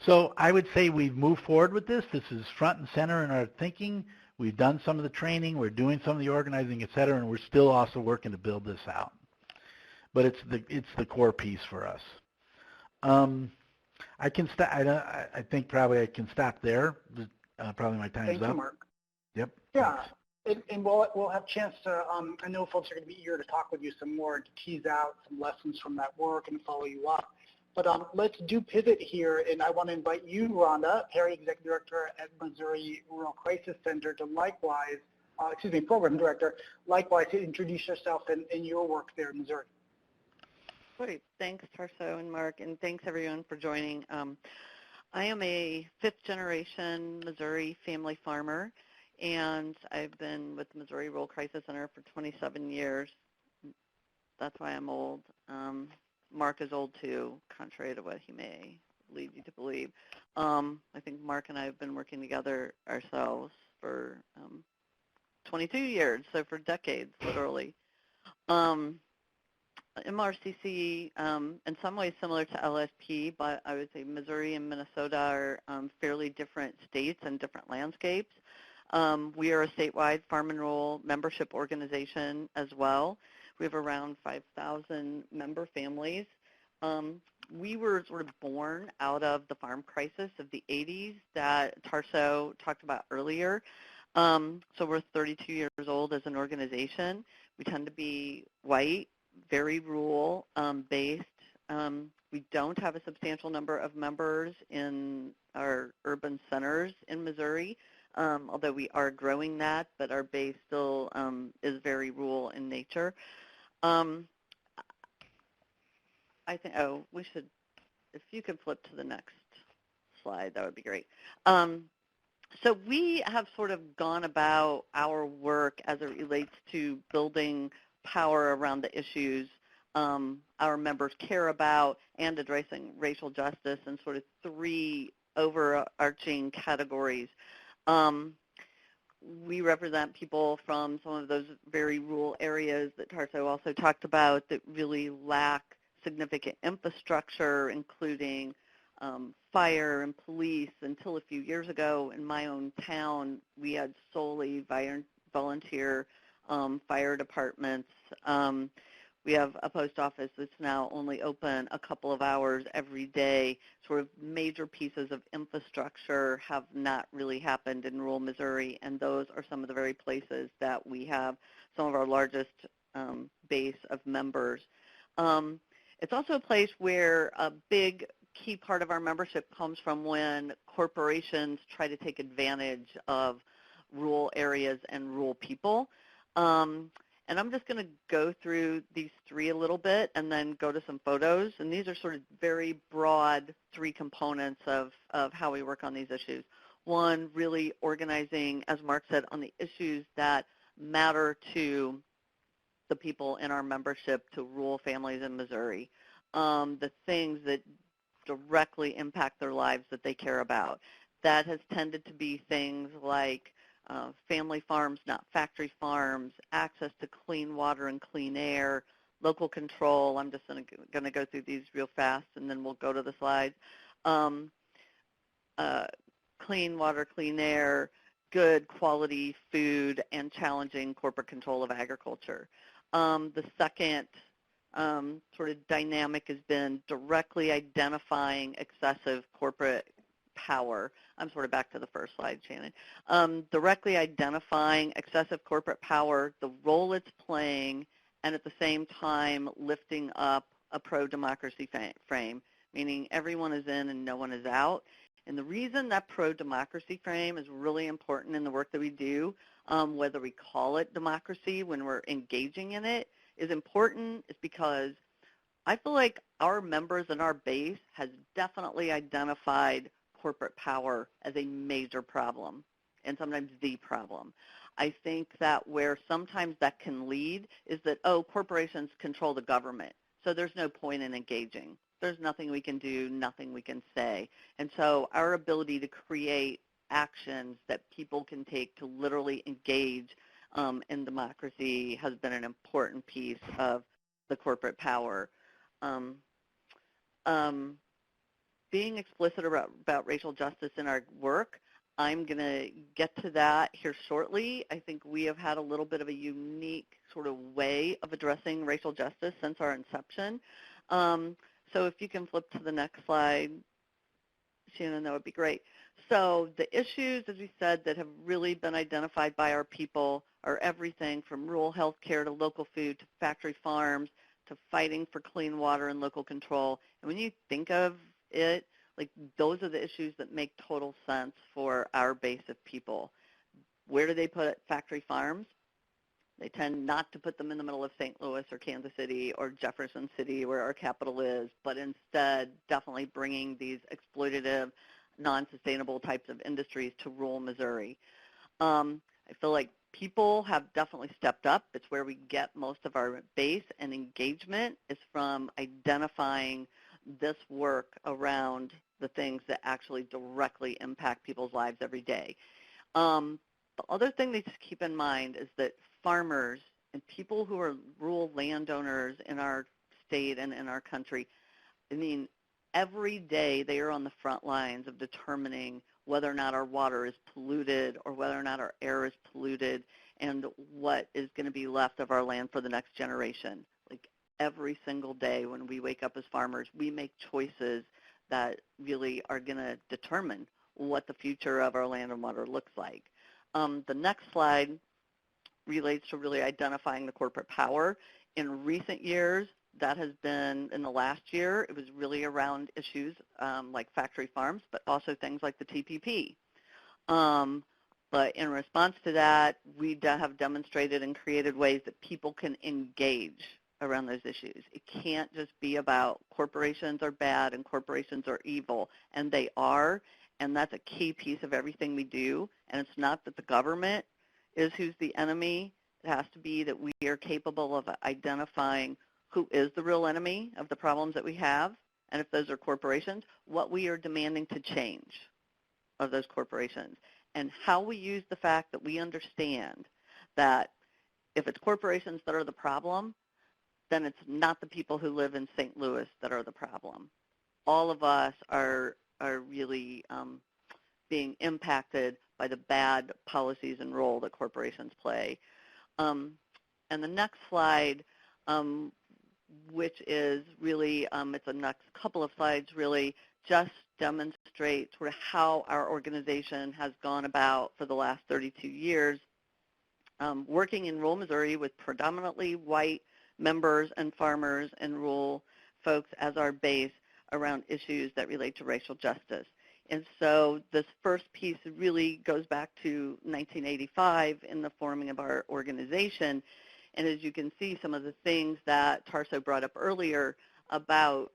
So I would say we've moved forward with this. This is front and center in our thinking. We've done some of the training. We're doing some of the organizing, et cetera, and we're still also working to build this out. But it's the core piece for us. I can stop. I think probably I can stop there. Probably my time's up. Thank you, Mark. Yep. Yeah, and we'll have a chance to. I know folks are going to be eager to talk with you some more, to tease out some lessons from that work and follow you up. But let's do pivot here, and I want to invite you, Rhonda Perry, Executive Director at Missouri Rural Crisis Center, to Program Director, likewise to introduce yourself and your work there in Missouri. Great. Thanks, Tarso and Mark, and thanks everyone for joining. I am a fifth-generation Missouri family farmer, and I've been with the Missouri Rural Crisis Center for 27 years. That's why I'm old. Mark is old too, contrary to what he may lead you to believe. I think Mark and I have been working together ourselves for 22 years, so for decades, literally. MRCC, in some ways similar to LFP, but I would say Missouri and Minnesota are fairly different states and different landscapes. We are a statewide farm and rural membership organization as well. We have around 5,000 member families. We were sort of born out of the farm crisis of the 80s that Tarso talked about earlier. So we're 32 years old as an organization. We tend to be white, very rural based. We don't have a substantial number of members in our urban centers in Missouri, although we are growing that, but our base still is very rural in nature. I think, we should, if you could flip to the next slide, that would be great. So we have sort of gone about our work as it relates to building power around the issues our members care about and addressing racial justice in sort of three overarching categories. We represent people from some of those very rural areas that Tarso also talked about that really lack significant infrastructure, including fire and police. Until a few years ago in my own town, we had solely volunteer fire departments. We have a post office that's now only open a couple of hours every day. Sort of major pieces of infrastructure have not really happened in rural Missouri, and those are some of the very places that we have some of our largest base of members. It's also a place where a big key part of our membership comes from when corporations try to take advantage of rural areas and rural people. And I'm just going to go through these three a little bit and then go to some photos. And these are sort of very broad three components of how we work on these issues. One, really organizing, as Mark said, on the issues that matter to the people in our membership, to rural families in Missouri, the things that directly impact their lives that they care about. That has tended to be things like family farms, not factory farms, access to clean water and clean air, local control. I'm just going to go through these real fast, and then we'll go to the slides. Clean water, clean air, good quality food, and challenging corporate control of agriculture. The second sort of dynamic has been directly identifying excessive corporate power. I'm sort of back to the first slide, Shannon. Directly identifying excessive corporate power, the role it's playing, and at the same time lifting up a pro-democracy frame, meaning everyone is in and no one is out. And the reason that pro-democracy frame is really important in the work that we do, whether we call it democracy when we're engaging in it, is important is because I feel like our members and our base has definitely identified corporate power as a major problem and sometimes the problem. I think that where sometimes that can lead is that, oh, corporations control the government, so there's no point in engaging. There's nothing we can do, nothing we can say. And so our ability to create actions that people can take to literally engage in democracy has been an important piece of the corporate power. Being explicit about racial justice in our work, I'm going to get to that here shortly. I think we have had a little bit of a unique sort of way of addressing racial justice since our inception. So if you can flip to the next slide, Shannon, that would be great. So the issues, as we said, that have really been identified by our people are everything from rural health care to local food to factory farms to fighting for clean water and local control. And when you think of it, like those are the issues that make total sense for our base of people. Where do they put factory farms? They tend not to put them in the middle of St. Louis or Kansas City or Jefferson City where our capital is, but instead definitely bringing these exploitative, non-sustainable types of industries to rural Missouri. I feel like people have definitely stepped up. It's where we get most of our base and engagement is from identifying this work around the things that actually directly impact people's lives every day. The other thing to keep in mind is that farmers and people who are rural landowners in our state and in our country, I mean, every day they are on the front lines of determining whether or not our water is polluted or whether or not our air is polluted and what is going to be left of our land for the next generation. Like every single day when we wake up as farmers, we make choices that really are going to determine what the future of our land and water looks like. The next slide relates to really identifying the corporate power. In recent years, that has been, in the last year, it was really around issues like factory farms, but also things like the TPP. But in response to that, we have demonstrated and created ways that people can engage around those issues. It can't just be about corporations are bad and corporations are evil, and they are, and that's a key piece of everything we do. And it's not that the government is who's the enemy. It has to be that we are capable of identifying who is the real enemy of the problems that we have, and if those are corporations, what we are demanding to change of those corporations, and how we use the fact that we understand that if it's corporations that are the problem, then it's not the people who live in St. Louis that are the problem. All of us are really being impacted by the bad policies and role that corporations play. And the next slide, which is really, it's the next couple of slides really, just demonstrate sort of how our organization has gone about for the last 32 years, working in rural Missouri with predominantly white members and farmers and rural folks as our base around issues that relate to racial justice. And so this first piece really goes back to 1985 in the forming of our organization. And as you can see, some of the things that Tarso brought up earlier about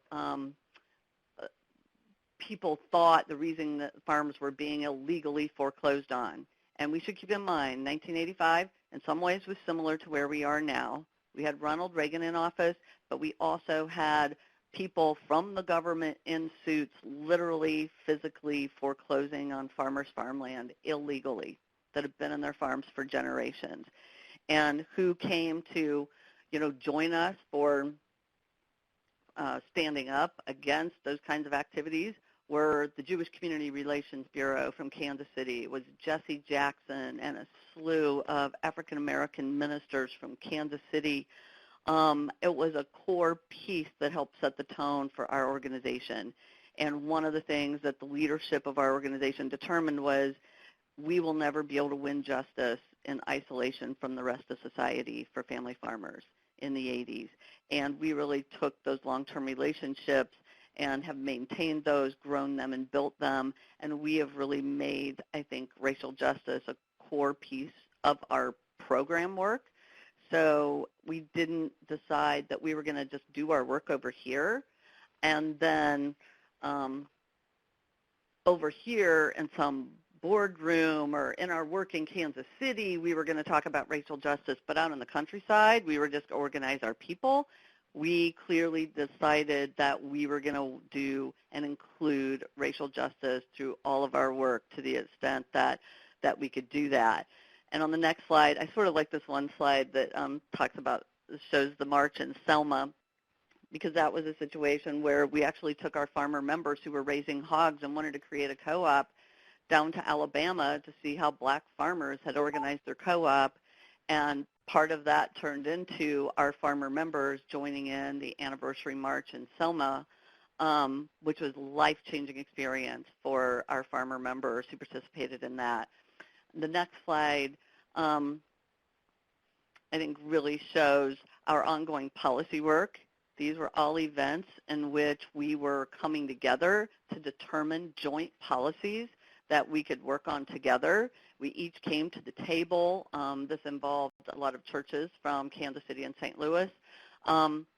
people thought the reason that farms were being illegally foreclosed on. And we should keep in mind, 1985 in some ways was similar to where we are now. We had Ronald Reagan in office, but we also had people from the government in suits literally physically foreclosing on farmers' farmland illegally that have been in their farms for generations. And who came to, join us for standing up against those kinds of activities were the Jewish Community Relations Bureau from Kansas City. It was Jesse Jackson and a slew of African-American ministers from Kansas City. It was a core piece that helped set the tone for our organization. And one of the things that the leadership of our organization determined was we will never be able to win justice in isolation from the rest of society for family farmers in the 80s. And we really took those long-term relationships and have maintained those, grown them, and built them. And we have really made, I think, racial justice a core piece of our program work. So we didn't decide that we were going to just do our work over here and then over here in some boardroom or in our work in Kansas City, we were going to talk about racial justice, but out in the countryside, we were just to organize our people. We clearly decided that we were going to do and include racial justice through all of our work to the extent that we could do that. And on the next slide, I sort of like this one slide that talks about, shows the march in Selma, because that was a situation where we actually took our farmer members who were raising hogs and wanted to create a co-op down to Alabama to see how black farmers had organized their co-op, and part of that turned into our farmer members joining in the anniversary march in Selma, which was a life-changing experience for our farmer members who participated in that. The next slide, I think, really shows our ongoing policy work. These were all events in which we were coming together to determine joint policies that we could work on together. We each came to the table. This involved a lot of churches from Kansas City and St. Louis,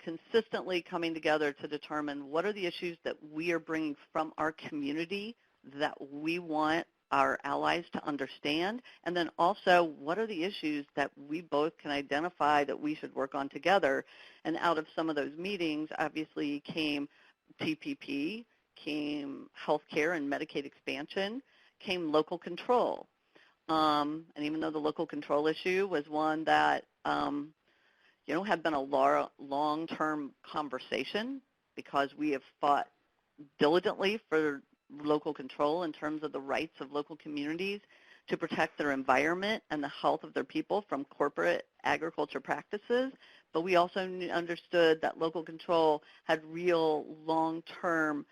consistently coming together to determine what are the issues that we are bringing from our community that we want our allies to understand, and then also what are the issues that we both can identify that we should work on together. And out of some of those meetings, obviously, came TPP, came healthcare and Medicaid expansion, came local control. And even though the local control issue was one that, had been a long-term conversation, because we have fought diligently for local control in terms of the rights of local communities to protect their environment and the health of their people from corporate agriculture practices. But we also understood that local control had real long-term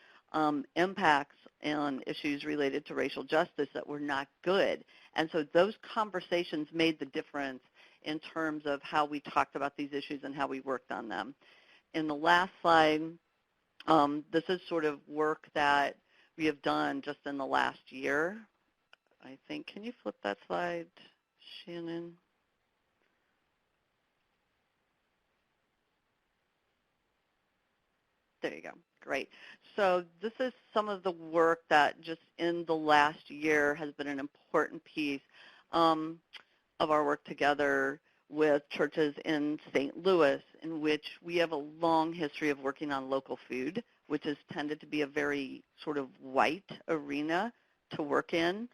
impacts on issues related to racial justice that were not good. And so those conversations made the difference in terms of how we talked about these issues and how we worked on them. In the last slide, this is sort of work that we have done just in the last year. I think, can you flip that slide, Shannon? There you go. Great. So this is some of the work that just in the last year has been an important piece of our work together with churches in St. Louis, in which we have a long history of working on local food, which has tended to be a very sort of white arena to work in.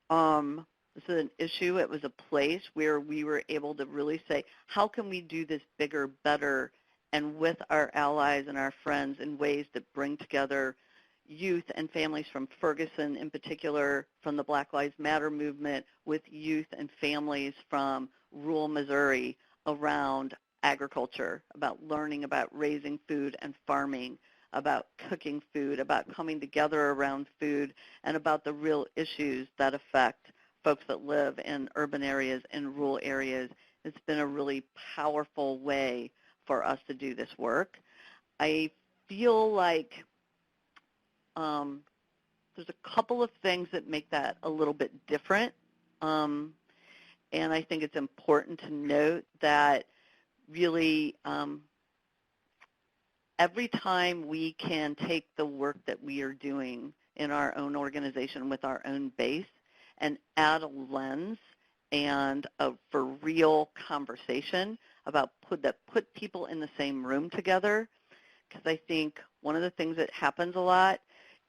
This is an issue. It was a place where we were able to really say, how can we do this bigger, better, and with our allies and our friends in ways that bring together youth and families from Ferguson in particular, from the Black Lives Matter movement, with youth and families from rural Missouri around agriculture, about learning about raising food and farming, about cooking food, about coming together around food, and about the real issues that affect folks that live in urban areas and rural areas. It's been a really powerful way for us to do this work. I feel like there's a couple of things that make that a little bit different. And I think it's important to note that really every time we can take the work that we are doing in our own organization with our own base and add a lens and for real conversation about put people in the same room together, because I think one of the things that happens a lot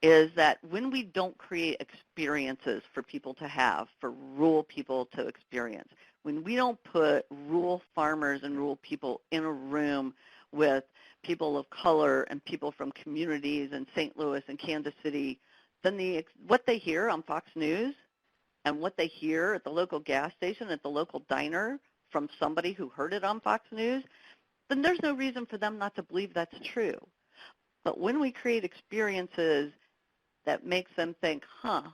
is that when we don't create experiences for people to have, for rural people to experience, when we don't put rural farmers and rural people in a room with people of color and people from communities in St. Louis and Kansas City, then what they hear on Fox News and what they hear at the local gas station, at the local diner from somebody who heard it on Fox News, then there's no reason for them not to believe that's true. But when we create experiences that makes them think, well,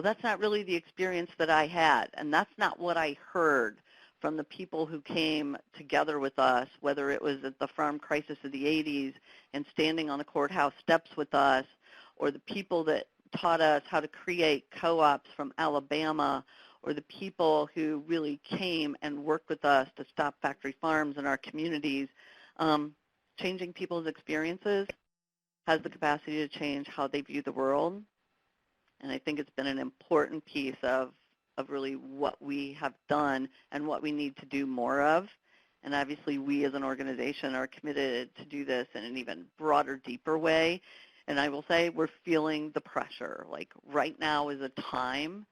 that's not really the experience that I had, and that's not what I heard from the people who came together with us, whether it was at the farm crisis of the 80s and standing on the courthouse steps with us, or the people that taught us how to create co-ops from Alabama, or the people who really came and worked with us to stop factory farms in our communities. Changing people's experiences has the capacity to change how they view the world. And I think it's been an important piece of really what we have done and what we need to do more of. And obviously we as an organization are committed to do this in an even broader, deeper way. And I will say we're feeling the pressure. Like right now is a time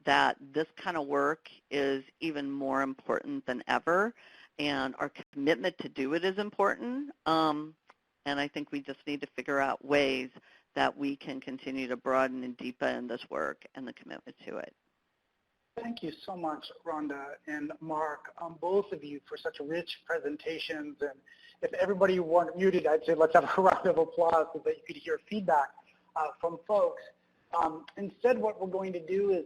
that this kind of work is even more important than ever. And our commitment to do it is important. And I think we just need to figure out ways that we can continue to broaden and deepen this work and the commitment to it. Thank you so much, Rhonda and Mark, both of you, for such rich presentations. And if everybody weren't muted, I'd say let's have a round of applause so that you could hear feedback from folks. Instead, what we're going to do is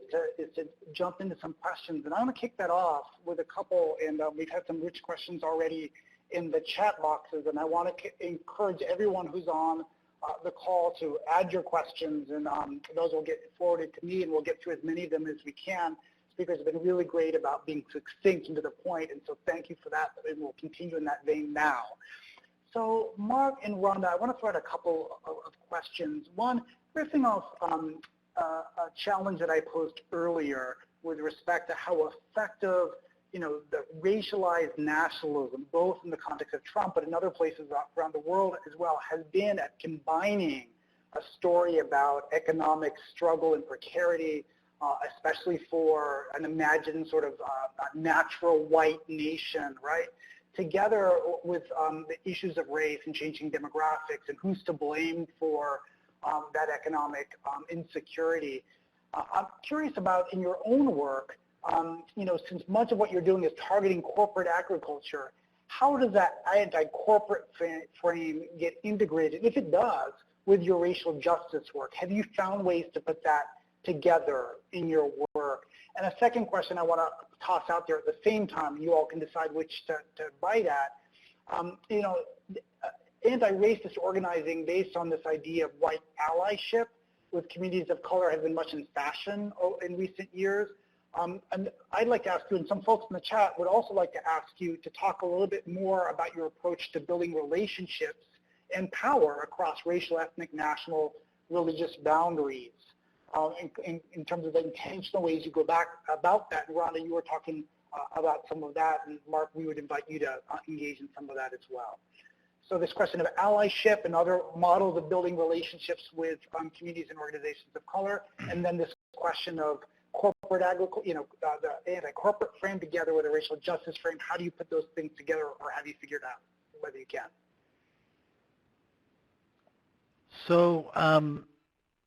to jump into some questions. And I want to kick that off with a couple, and we've had some rich questions already in the chat boxes. And I want to encourage everyone who's on the call to add your questions, and those will get forwarded to me, and we'll get through as many of them as we can. Speakers have been really great about being succinct and to the point, and so thank you for that, and we'll continue in that vein now. So Mark and Rhonda, I want to throw out a couple of questions. One, riffing off a challenge that I posed earlier with respect to how effective, the racialized nationalism, both in the context of Trump but in other places around the world as well, has been at combining a story about economic struggle and precarity, especially for an imagined sort of natural white nation, right, together with the issues of race and changing demographics and who's to blame for that economic insecurity. I'm curious about, in your own work, since much of what you're doing is targeting corporate agriculture, how does that anti-corporate frame get integrated, if it does, with your racial justice work? Have you found ways to put that together in your work? And a second question I want to toss out there at the same time, you all can decide which to bite at. Anti-racist organizing based on this idea of white allyship with communities of color has been much in fashion in recent years. And I'd like to ask you, and some folks in the chat would also like to ask you to talk a little bit more about your approach to building relationships and power across racial, ethnic, national, religious boundaries, in terms of the intentional ways you go back about that. And Rhonda, you were talking about some of that, and Mark, we would invite you to engage in some of that as well. So this question of allyship and other models of building relationships with communities and organizations of color, and then this question of corporate agriculture, the anti-corporate frame together with a racial justice frame. How do you put those things together, or have you figured out whether you can? So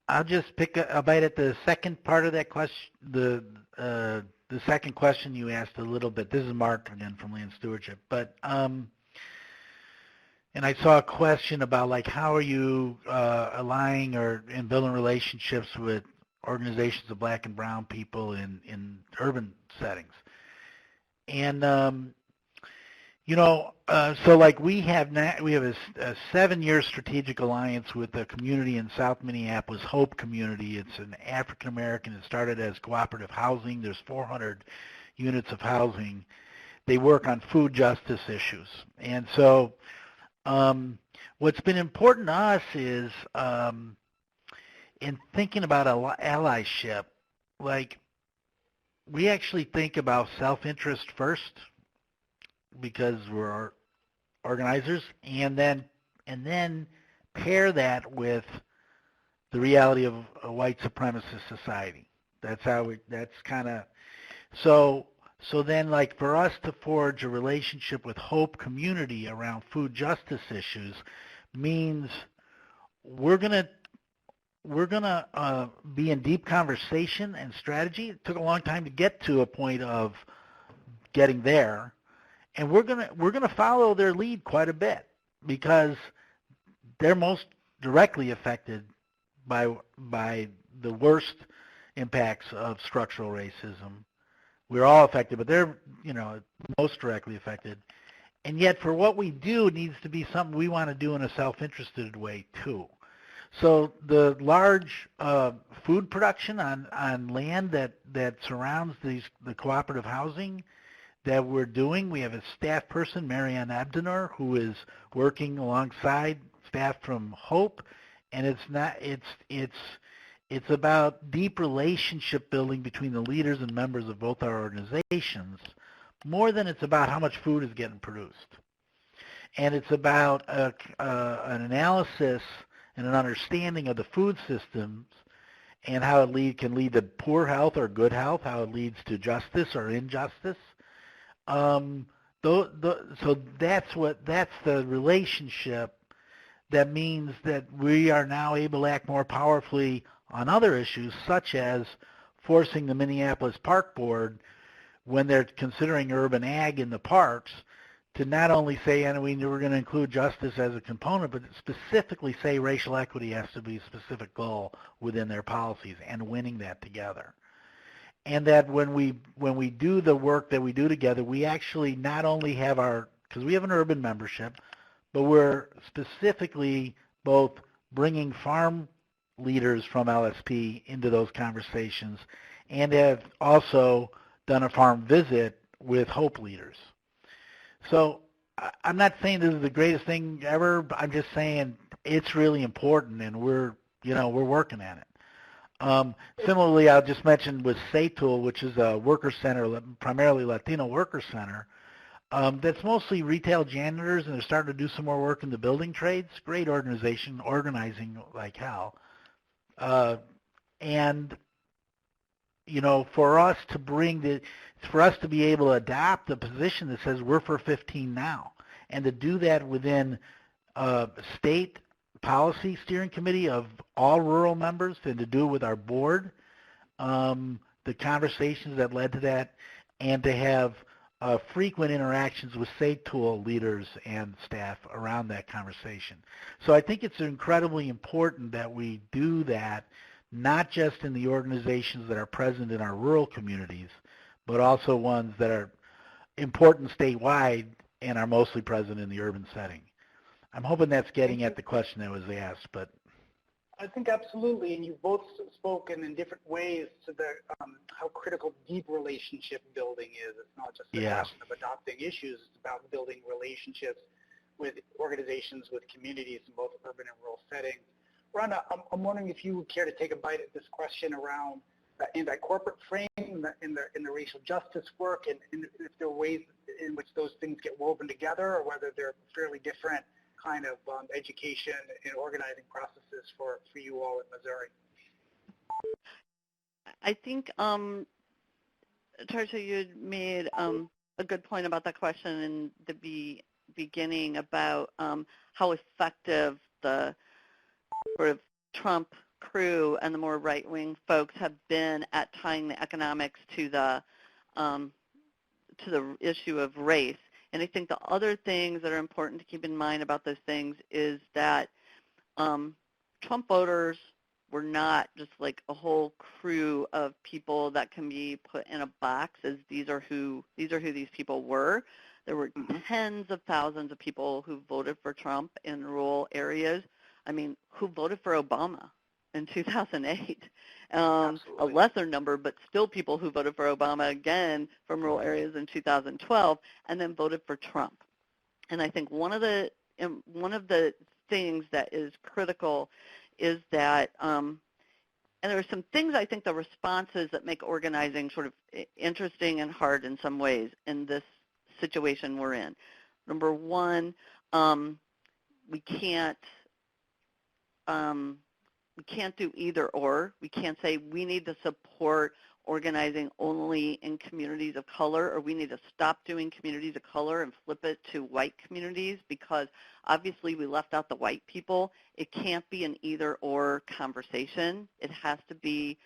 I'll just pick a bite at the second part of that question, the second question you asked a little bit. This is Mark again from Land Stewardship, but and I saw a question about like how are you aligning and building relationships with organizations of black and brown people in urban settings. And so like we have a 7-year strategic alliance with a community in South Minneapolis, Hope Community. It's an African American. It started as cooperative housing. There's 400 units of housing they work on food justice issues. And so what's been important to us is in thinking about allyship, like we actually think about self-interest first because we're organizers, and then pair that with the reality of a white supremacist society. That's kind of, so then like for us to forge a relationship with Hope community around food justice issues means we're gonna be in deep conversation and strategy. It took a long time to get to a point of getting there, and we're gonna follow their lead quite a bit because they're most directly affected by the worst impacts of structural racism. We're all affected, but they're most directly affected. And yet, for what we do, it needs to be something we want to do in a self-interested way too. So the large food production on land that surrounds the cooperative housing that we're doing, we have a staff person, Marianne Abdenor, who is working alongside staff from Hope, and it's about deep relationship building between the leaders and members of both our organizations, more than it's about how much food is getting produced. And it's about an analysis and an understanding of the food systems and how it can lead to poor health or good health, how it leads to justice or injustice. So that's the relationship that means that we are now able to act more powerfully on other issues, such as forcing the Minneapolis Park Board, when they're considering urban ag in the parks, to not only say, and we're going to include justice as a component, but specifically say racial equity has to be a specific goal within their policies, and winning that together. And that when we do the work that we do together, we actually not only have because we have an urban membership, but we're specifically both bringing farm leaders from LSP into those conversations, and have also done a farm visit with Hope leaders. So I'm not saying this is the greatest thing ever, but I'm just saying it's really important, and we're working at it. Similarly, I'll just mention with SATOL, which is a worker center, primarily Latino worker center, that's mostly retail janitors, and they're starting to do some more work in the building trades. Great organization, organizing like hell. And for us to be able to adopt a position that says we're for 15 now, and to do that within state policy steering committee of all rural members, and to do it with our board, the conversations that led to that, and to have frequent interactions with SATOL leaders and staff around that conversation. So I think it's incredibly important that we do that, not just in the organizations that are present in our rural communities, but also ones that are important statewide and are mostly present in the urban setting. I'm hoping that's getting at the question that was asked, but I think absolutely, and you've both spoken in different ways to the how critical deep relationship building is. It's not just a question of adopting issues, it's about building relationships with organizations, with communities in both urban and rural settings. Rhonda, I'm wondering if you would care to take a bite at this question around the anti-corporate frame in the racial justice work, and if there are ways in which those things get woven together, or whether they're fairly different kind of education and organizing processes for you all in Missouri. I think, Tarsha, you had made a good point about that question in the beginning about how effective the sort of Trump crew and the more right-wing folks have been at tying the economics to the issue of race. And I think the other things that are important to keep in mind about those things is that Trump voters were not just like a whole crew of people that can be put in a box as these are who these people were. There were tens of thousands of people who voted for Trump in rural areas. I mean, who voted for Obama? in 2008. A Absolutely. lesser number, but still people who voted for Obama again from rural areas in 2012, and then voted for Trump. And I think one of the things that is critical is that, and there are some things I think the responses that make organizing sort of interesting and hard in some ways in this situation we're in. Number one, we can't do either or. We can't say we need to support organizing only in communities of color, or we need to stop doing communities of color and flip it to white communities, because obviously we left out the white people. It can't be an either or conversation. It has to be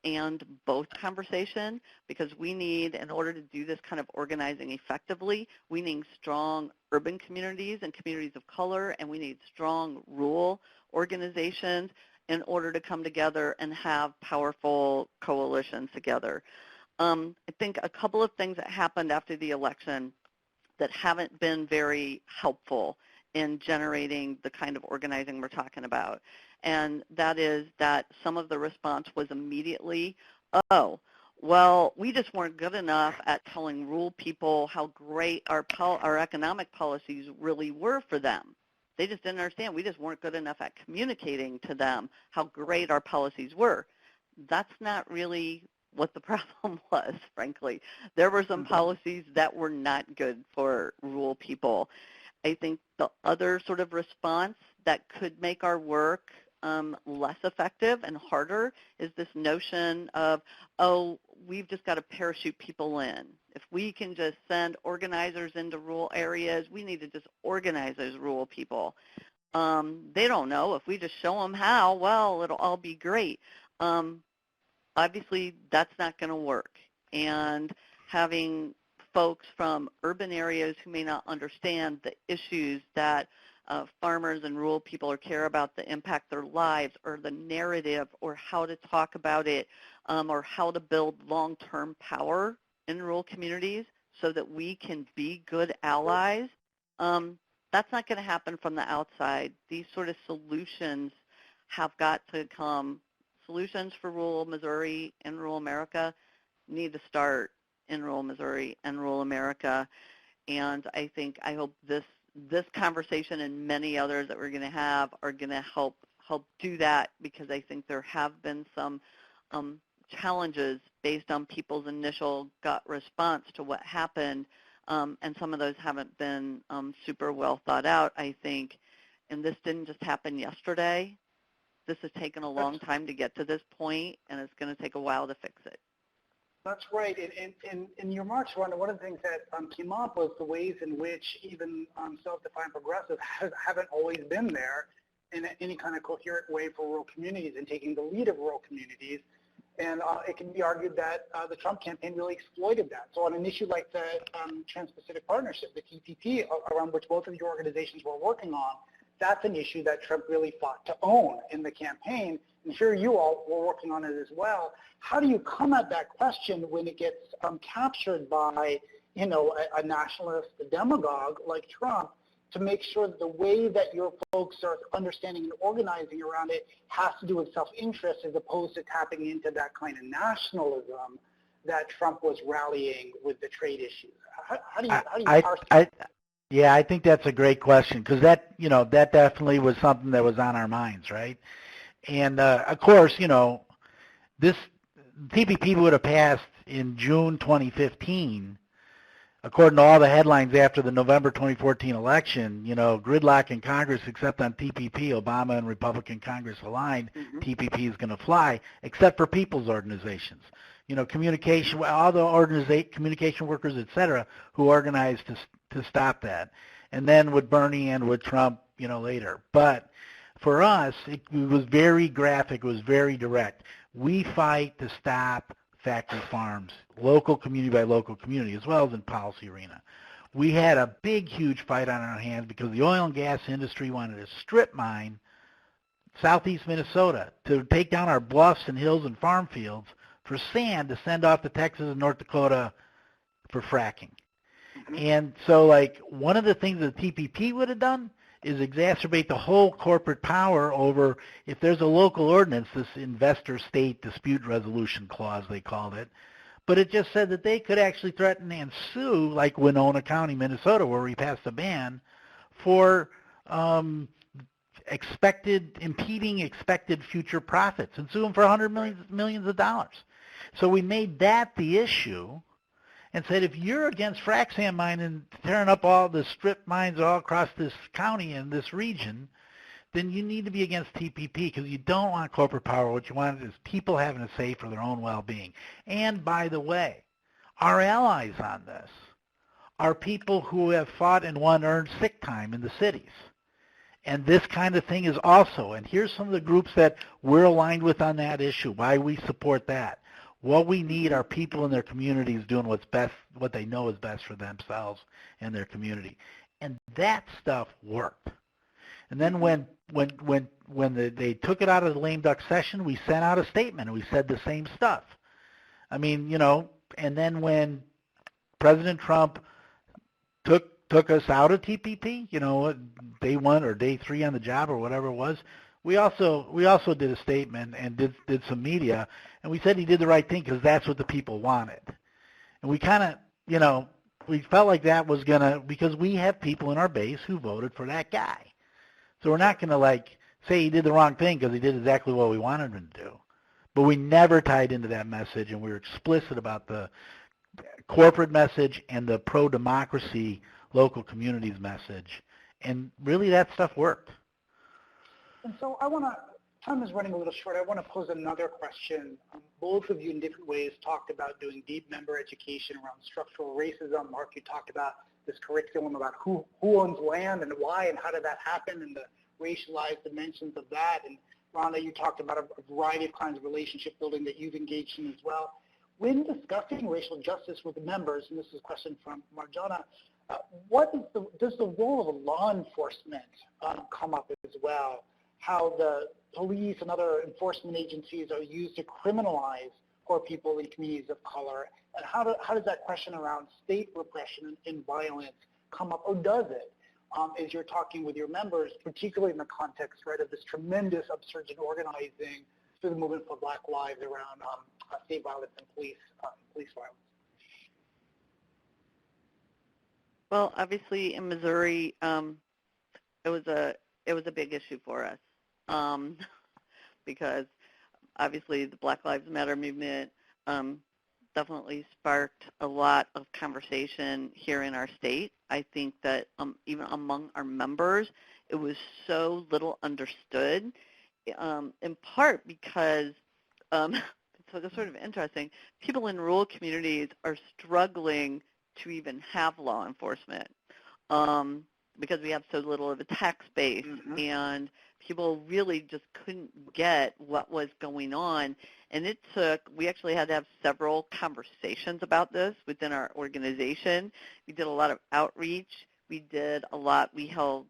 and both conversation, because we need, in order to do this kind of organizing effectively, we need strong urban communities and communities of color, and we need strong rural organizations in order to come together and have powerful coalitions together. I think a couple of things that happened after the election that haven't been very helpful in generating the kind of organizing we're talking about, and that is that some of the response was immediately, oh, well, we just weren't good enough at telling rural people how great our economic policies really were for them. They just didn't understand. We just weren't good enough at communicating to them how great our policies were. That's not really what the problem was, frankly. There were some policies that were not good for rural people. I think the other sort of response that could make our work less effective and harder is this notion of, oh, we've just got to parachute people in. If we can just send organizers into rural areas, we need to just organize those rural people. They don't know. If we just show them how, well, it'll all be great. Obviously, that's not going to work. And having folks from urban areas who may not understand the issues that farmers and rural people or care about, the impact their lives, or the narrative, or how to talk about it, or how to build long-term power in rural communities so that we can be good allies, that's not going to happen from the outside. These sort of solutions have got to come. Solutions for rural Missouri and rural America need to start in rural Missouri and rural America. And I hope this conversation and many others that we're going to have are going to help do that, because I think there have been some challenges based on people's initial gut response to what happened, and some of those haven't been super well thought out, I think. And this didn't just happen yesterday. This has taken a long time to get to this point, and it's going to take a while to fix it. That's right. In your remarks, Rhonda, one of the things that came up was the ways in which even self-defined progressives haven't always been there in any kind of coherent way for rural communities and taking the lead of rural communities. And it can be argued that the Trump campaign really exploited that. So on an issue like the Trans-Pacific Partnership, the TPP, around which both of your organizations were working on, that's an issue that Trump really fought to own in the campaign. And here you all were working on it as well. How do you come at that question when it gets captured by, a nationalist, a demagogue like Trump, to make sure that the way that your folks are understanding and organizing around it has to do with self-interest as opposed to tapping into that kind of nationalism that Trump was rallying with the trade issues? How do you parse that? Yeah, I think that's a great question, because that definitely was something that was on our minds, right? And of course, this TPP would have passed in June 2015, according to all the headlines after the November 2014 election. Gridlock in Congress, except on TPP, Obama and Republican Congress aligned. TPP is going to fly, except for people's organizations. Communication, all the communication workers, et cetera, who organized to stop that. And then with Bernie and with Trump, later. But for us, it was very graphic. It was very direct. We fight to stop factory farms, local community by local community, as well as in policy arena. We had a big, huge fight on our hands because the oil and gas industry wanted to strip mine southeast Minnesota to take down our bluffs and hills and farm fields for sand to send off to Texas and North Dakota for fracking. And so, one of the things that the TPP would have done is exacerbate the whole corporate power over, if there's a local ordinance, this investor-state dispute resolution clause, they called it, but it just said that they could actually threaten and sue, like Winona County, Minnesota, where we passed a ban, for impeding expected future profits, and sue them for millions of dollars. So we made that the issue, and said, if you're against frac sand mining and tearing up all the strip mines all across this county and this region, then you need to be against TPP, because you don't want corporate power. What you want is people having a say for their own well-being. And by the way, our allies on this are people who have fought and won earned sick time in the cities. And this kind of thing is also, and here's some of the groups that we're aligned with on that issue, why we support that. What we need are people in their communities doing what's best, what they know is best for themselves and their community. And that stuff worked. And then when they took it out of the lame duck session, we sent out a statement and we said the same stuff. I mean, and then when President Trump took us out of TPP, day 1 or day 3 on the job or whatever it was, we also did a statement and did some media, and we said he did the right thing because that's what the people wanted. And we kind of, we felt like that was because we have people in our base who voted for that guy. So we're not going to say he did the wrong thing because he did exactly what we wanted him to do. But we never tied into that message, and we were explicit about the corporate message and the pro-democracy local communities message. And really that stuff worked. And so time is running a little short. I want to pose another question. Both of you in different ways talked about doing deep member education around structural racism. Mark, you talked about this curriculum about who owns land and why and how did that happen and the racialized dimensions of that. And Rhonda, you talked about a variety of kinds of relationship building that you've engaged in as well. When discussing racial justice with the members, and this is a question from Marjana, does the role of law enforcement come up as well? How the police and other enforcement agencies are used to criminalize poor people in communities of color, and how does that question around state repression and violence come up, or does it, as you're talking with your members, particularly in the context, right, of this tremendous upsurge in organizing through the movement for Black Lives around state violence and police violence? Well, obviously in Missouri, it was a big issue for us. Because obviously the Black Lives Matter movement definitely sparked a lot of conversation here in our state. I think that even among our members, it was so little understood, in part because, so it's sort of interesting, people in rural communities are struggling to even have law enforcement because we have so little of a tax base, and people really just couldn't get what was going on. And we actually had to have several conversations about this within our organization. We did a lot of outreach. We held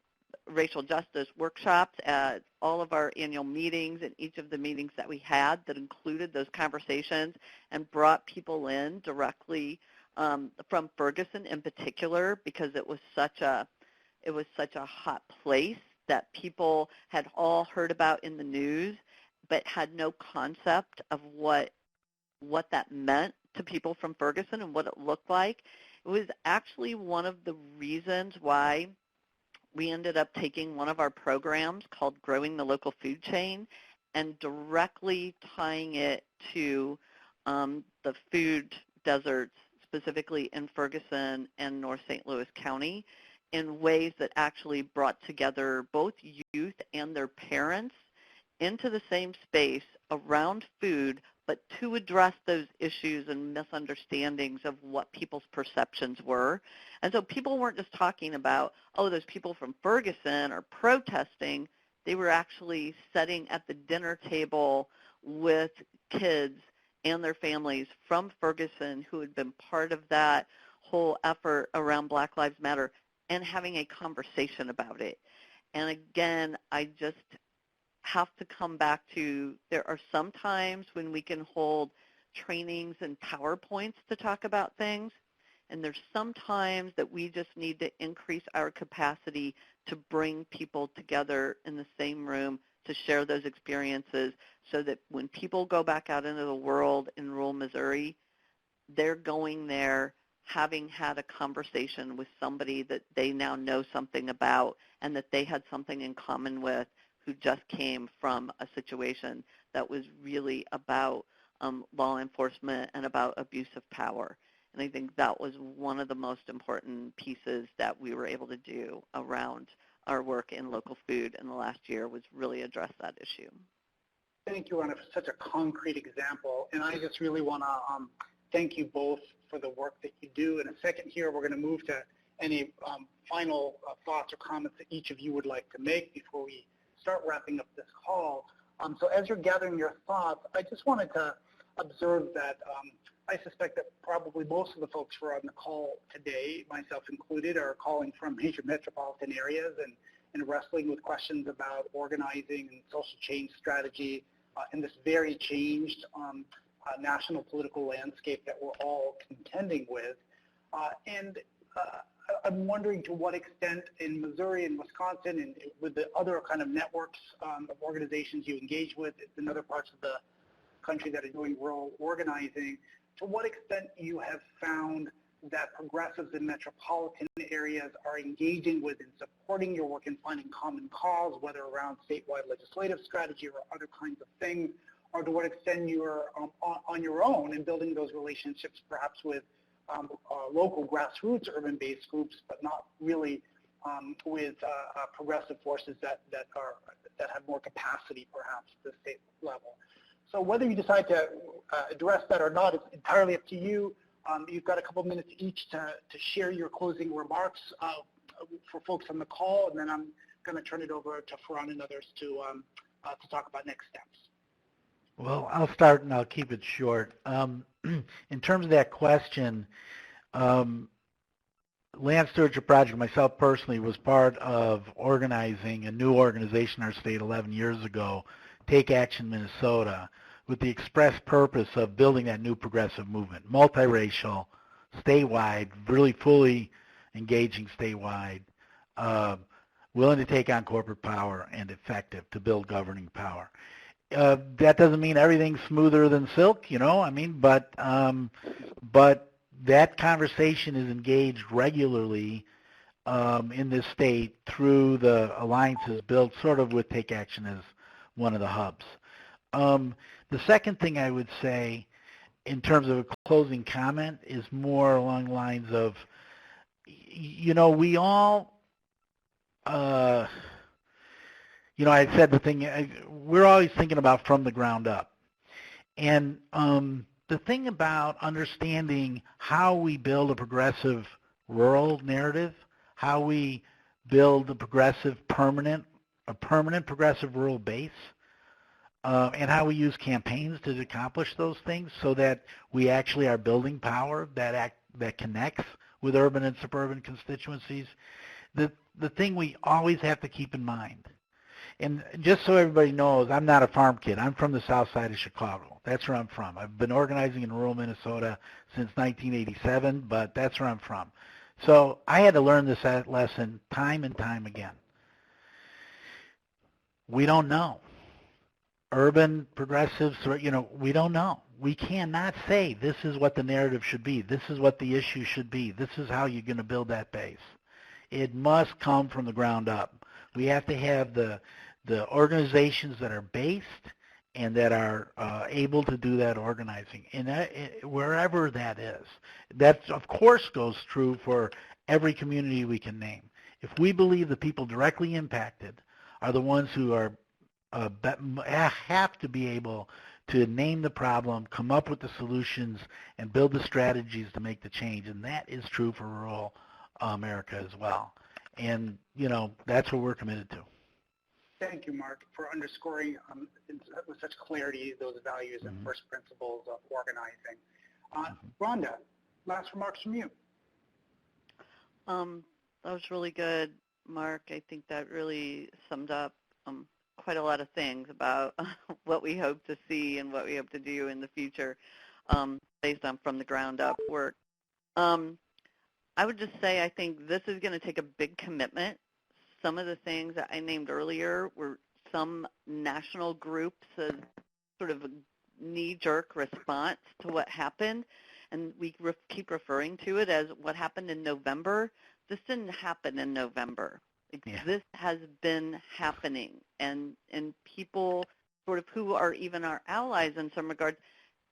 racial justice workshops at all of our annual meetings and each of the meetings that we had that included those conversations and brought people in directly from Ferguson in particular, because it was such a hot place that people had all heard about in the news but had no concept of what that meant to people from Ferguson and what it looked like. It was actually one of the reasons why we ended up taking one of our programs called Growing the Local Food Chain and directly tying it to the food deserts, specifically in Ferguson and North St. Louis County, in ways that actually brought together both youth and their parents into the same space around food, but to address those issues and misunderstandings of what people's perceptions were. And so people weren't just talking about, oh, those people from Ferguson are protesting. They were actually sitting at the dinner table with kids and their families from Ferguson who had been part of that whole effort around Black Lives Matter and having a conversation about it. And again, I just have to come back to, there are some times when we can hold trainings and PowerPoints to talk about things. And there's some times that we just need to increase our capacity to bring people together in the same room to share those experiences so that when people go back out into the world in rural Missouri, they're going there having had a conversation with somebody that they now know something about and that they had something in common with, who just came from a situation that was really about law enforcement and about abuse of power. And I think that was one of the most important pieces that we were able to do around our work in local food in the last year, was really address that issue. Thank you, Rhonda, for such a concrete example. And I just really want to thank you both for the work that you do. In a second here, we're going to move to any final thoughts or comments that each of you would like to make before we start wrapping up this call. So as you're gathering your thoughts, I just wanted to observe that I suspect that probably most of the folks who are on the call today, myself included, are calling from major metropolitan areas and wrestling with questions about organizing and social change strategy in this very changed national political landscape that we're all contending with. I'm wondering to what extent in Missouri and Wisconsin and with the other kind of networks of organizations you engage with in other parts of the country that are doing rural organizing, to what extent you have found that progressives in metropolitan areas are engaging with and supporting your work in finding common cause, whether around statewide legislative strategy or other kinds of things, or to what extent you are on your own and building those relationships perhaps with local grassroots urban-based groups, but not really with progressive forces that have more capacity perhaps at the state level. So whether you decide to address that or not, it's entirely up to you. You've got a couple minutes each to share your closing remarks for folks on the call, and then I'm going to turn it over to Farhan and others to talk about next steps. Well, I'll start and I'll keep it short. In terms of that question, Land Stewardship Project, myself personally, was part of organizing a new organization in our state 11 years ago, Take Action Minnesota, with the express purpose of building that new progressive movement, multiracial, statewide, really fully engaging statewide, willing to take on corporate power and effective to build governing power. That doesn't mean everything's smoother than silk, but that conversation is engaged regularly in this state through the alliances built sort of with Take Action as one of the hubs. The second thing I would say in terms of a closing comment is more along the lines of, we all, I said the thing, we're always thinking about from the ground up. And the thing about understanding how we build a progressive rural narrative, how we build a permanent progressive rural base, and how we use campaigns to accomplish those things so that we actually are building power that connects with urban and suburban constituencies. The thing we always have to keep in mind, and just so everybody knows, I'm not a farm kid. I'm from the south side of Chicago. That's where I'm from. I've been organizing in rural Minnesota since 1987, but that's where I'm from. So I had to learn this lesson time and time again. We don't know. Urban progressives, we don't know. We cannot say this is what the narrative should be. This is what the issue should be. This is how you're going to build that base. It must come from the ground up. We have to have the organizations that are based and that are able to do that organizing, and wherever that is. That, of course, goes true for every community we can name. If we believe the people directly impacted are the ones who are have to be able to name the problem, come up with the solutions, and build the strategies to make the change, and that is true for rural America as well. And, that's what we're committed to. Thank you, Mark, for underscoring with such clarity those values and first principles of organizing. Rhonda, last remarks from you. That was really good, Mark. I think that really summed up quite a lot of things about what we hope to see and what we hope to do in the future based on from the ground up work. I would just say I think this is going to take a big commitment. Some of the things that I named earlier were some national groups, sort of a knee-jerk response to what happened, and we keep referring to it as what happened in November. This didn't happen in November. This has been happening, and people sort of who are even our allies in some regards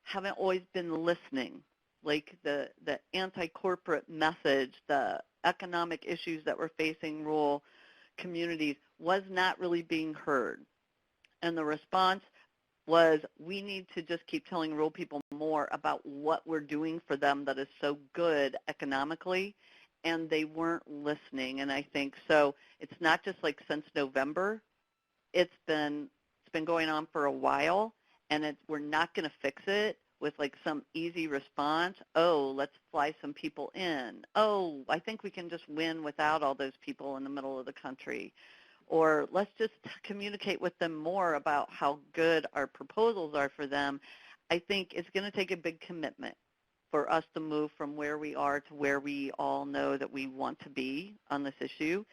haven't always been listening. Like the anti-corporate message, the economic issues that we're facing rural communities was not really being heard. And the response was, we need to just keep telling rural people more about what we're doing for them that is so good economically, and they weren't listening. And I think so it's not just like since November. It's been going on for a while, and we're not going to fix it with like some easy response. Oh, let's fly some people in. Oh, I think we can just win without all those people in the middle of the country. Or let's just communicate with them more about how good our proposals are for them. I think it's going to take a big commitment for us to move from where we are to where we all know that we want to be on this issue.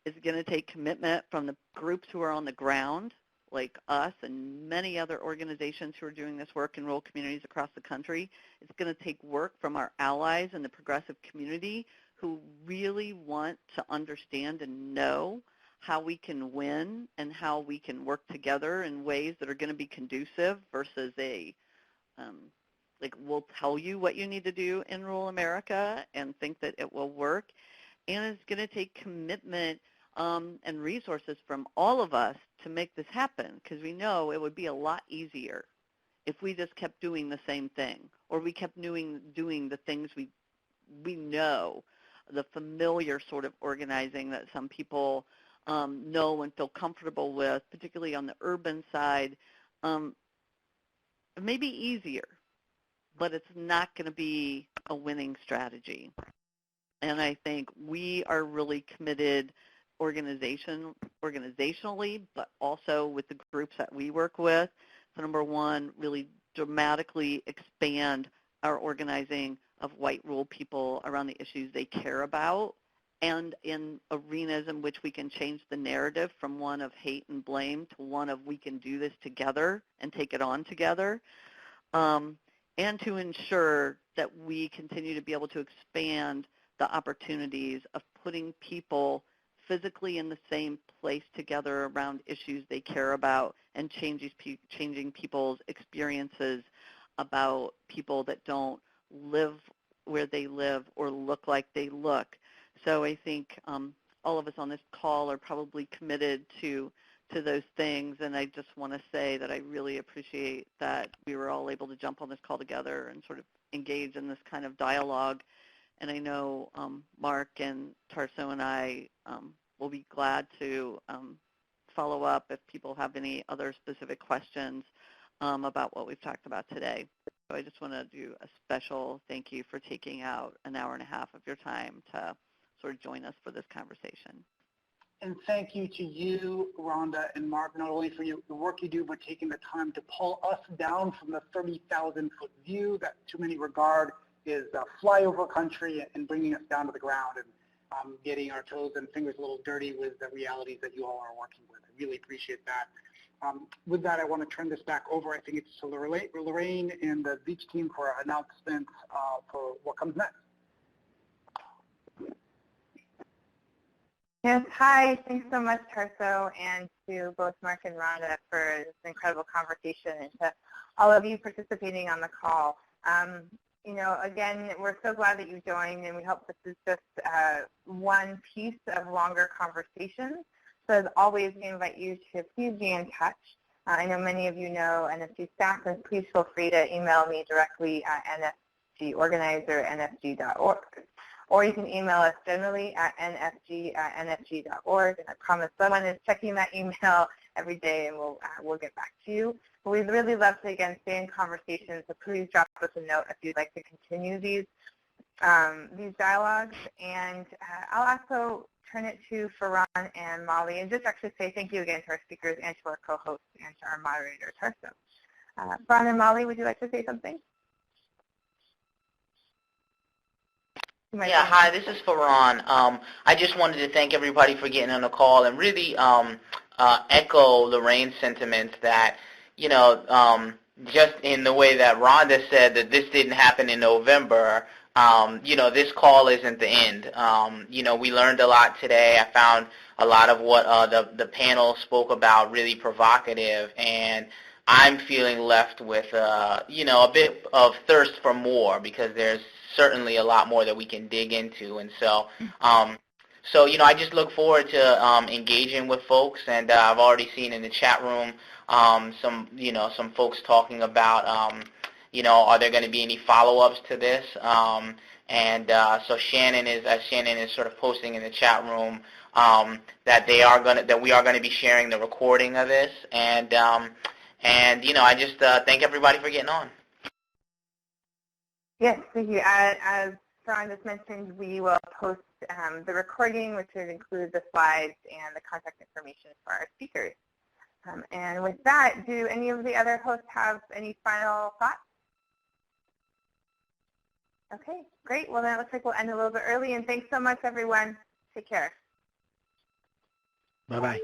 It's going to take commitment from the groups who are on the ground, like us and many other organizations who are doing this work in rural communities across the country. It's going to take work from our allies in the progressive community who really want to understand and know how we can win and how we can work together in ways that are going to be conducive versus like we'll tell you what you need to do in rural America and think that it will work. And it's going to take commitment and resources from all of us to make this happen, because we know it would be a lot easier if we just kept doing the same thing, or we kept doing the things we know, the familiar sort of organizing that some people know and feel comfortable with, particularly on the urban side. It may be easier, but it's not going to be a winning strategy. And I think we are really committed organizationally, but also with the groups that we work with. So number one, really dramatically expand our organizing of white rural people around the issues they care about, and in arenas in which we can change the narrative from one of hate and blame to one of we can do this together and take it on together, and to ensure that we continue to be able to expand the opportunities of putting people physically in the same place together around issues they care about, and changing people's experiences about people that don't live where they live or look like they look. So I think all of us on this call are probably committed to those things, and I just want to say that I really appreciate that we were all able to jump on this call together and sort of engage in this kind of dialogue. And I know Mark and Tarso and I will be glad to follow up if people have any other specific questions about what we've talked about today. So I just want to do a special thank you for taking out an hour and a half of your time to sort of join us for this conversation. And thank you to you, Rhonda and Mark, not only for the work you do, but taking the time to pull us down from the 30,000-foot view that too many regard is flyover country, and bringing us down to the ground and getting our toes and fingers a little dirty with the realities that you all are working with. I really appreciate that. With that, I want to turn this back over. I think it's to Lorraine and the Beach team for announcements for what comes next. Yes, hi. Thanks so much, Tarso, and to both Mark and Rhonda for this incredible conversation, and to all of you participating on the call. You know, again, we're so glad that you joined, and we hope this is just one piece of longer conversations. So as always, we invite you to please be in touch. I know many of you know NFG staff, and please feel free to email me directly at nfgorganizer@nfg.org. Or you can email us generally at nfg@nfg.org. And I promise someone is checking that email every day, and we'll get back to you. But we'd really love to, again, stay in conversation, so please drop us a note if you'd like to continue these dialogues. And I'll also turn it to Farhan and Molly, and just actually say thank you again to our speakers and to our co-hosts and to our moderator, Tarso. Farhan and Molly, would you like to say something? Yeah, hi, this is Farhan. I just wanted to thank everybody for getting on the call and really echo Lorraine's sentiments that, you know, just in the way that Rhonda said that this didn't happen in November, you know, this call isn't the end. You know, we learned a lot today. I found a lot of what the panel spoke about really provocative, and I'm feeling left with, you know, a bit of thirst for more because there's certainly a lot more that we can dig into. And so, you know, I just look forward to engaging with folks, and I've already seen in the chat room some, you know, some folks talking about, you know, are there going to be any follow-ups to this? So Shannon is sort of posting in the chat room that we are going to be sharing the recording of this, and you know, I just thank everybody for getting on. Yes, thank you. As Ron just mentioned, we will post the recording, which would include the slides and the contact information for our speakers. And with that, do any of the other hosts have any final thoughts? Okay, great. Well, then it looks like we'll end a little bit early, and thanks so much, everyone. Take care. Bye-bye.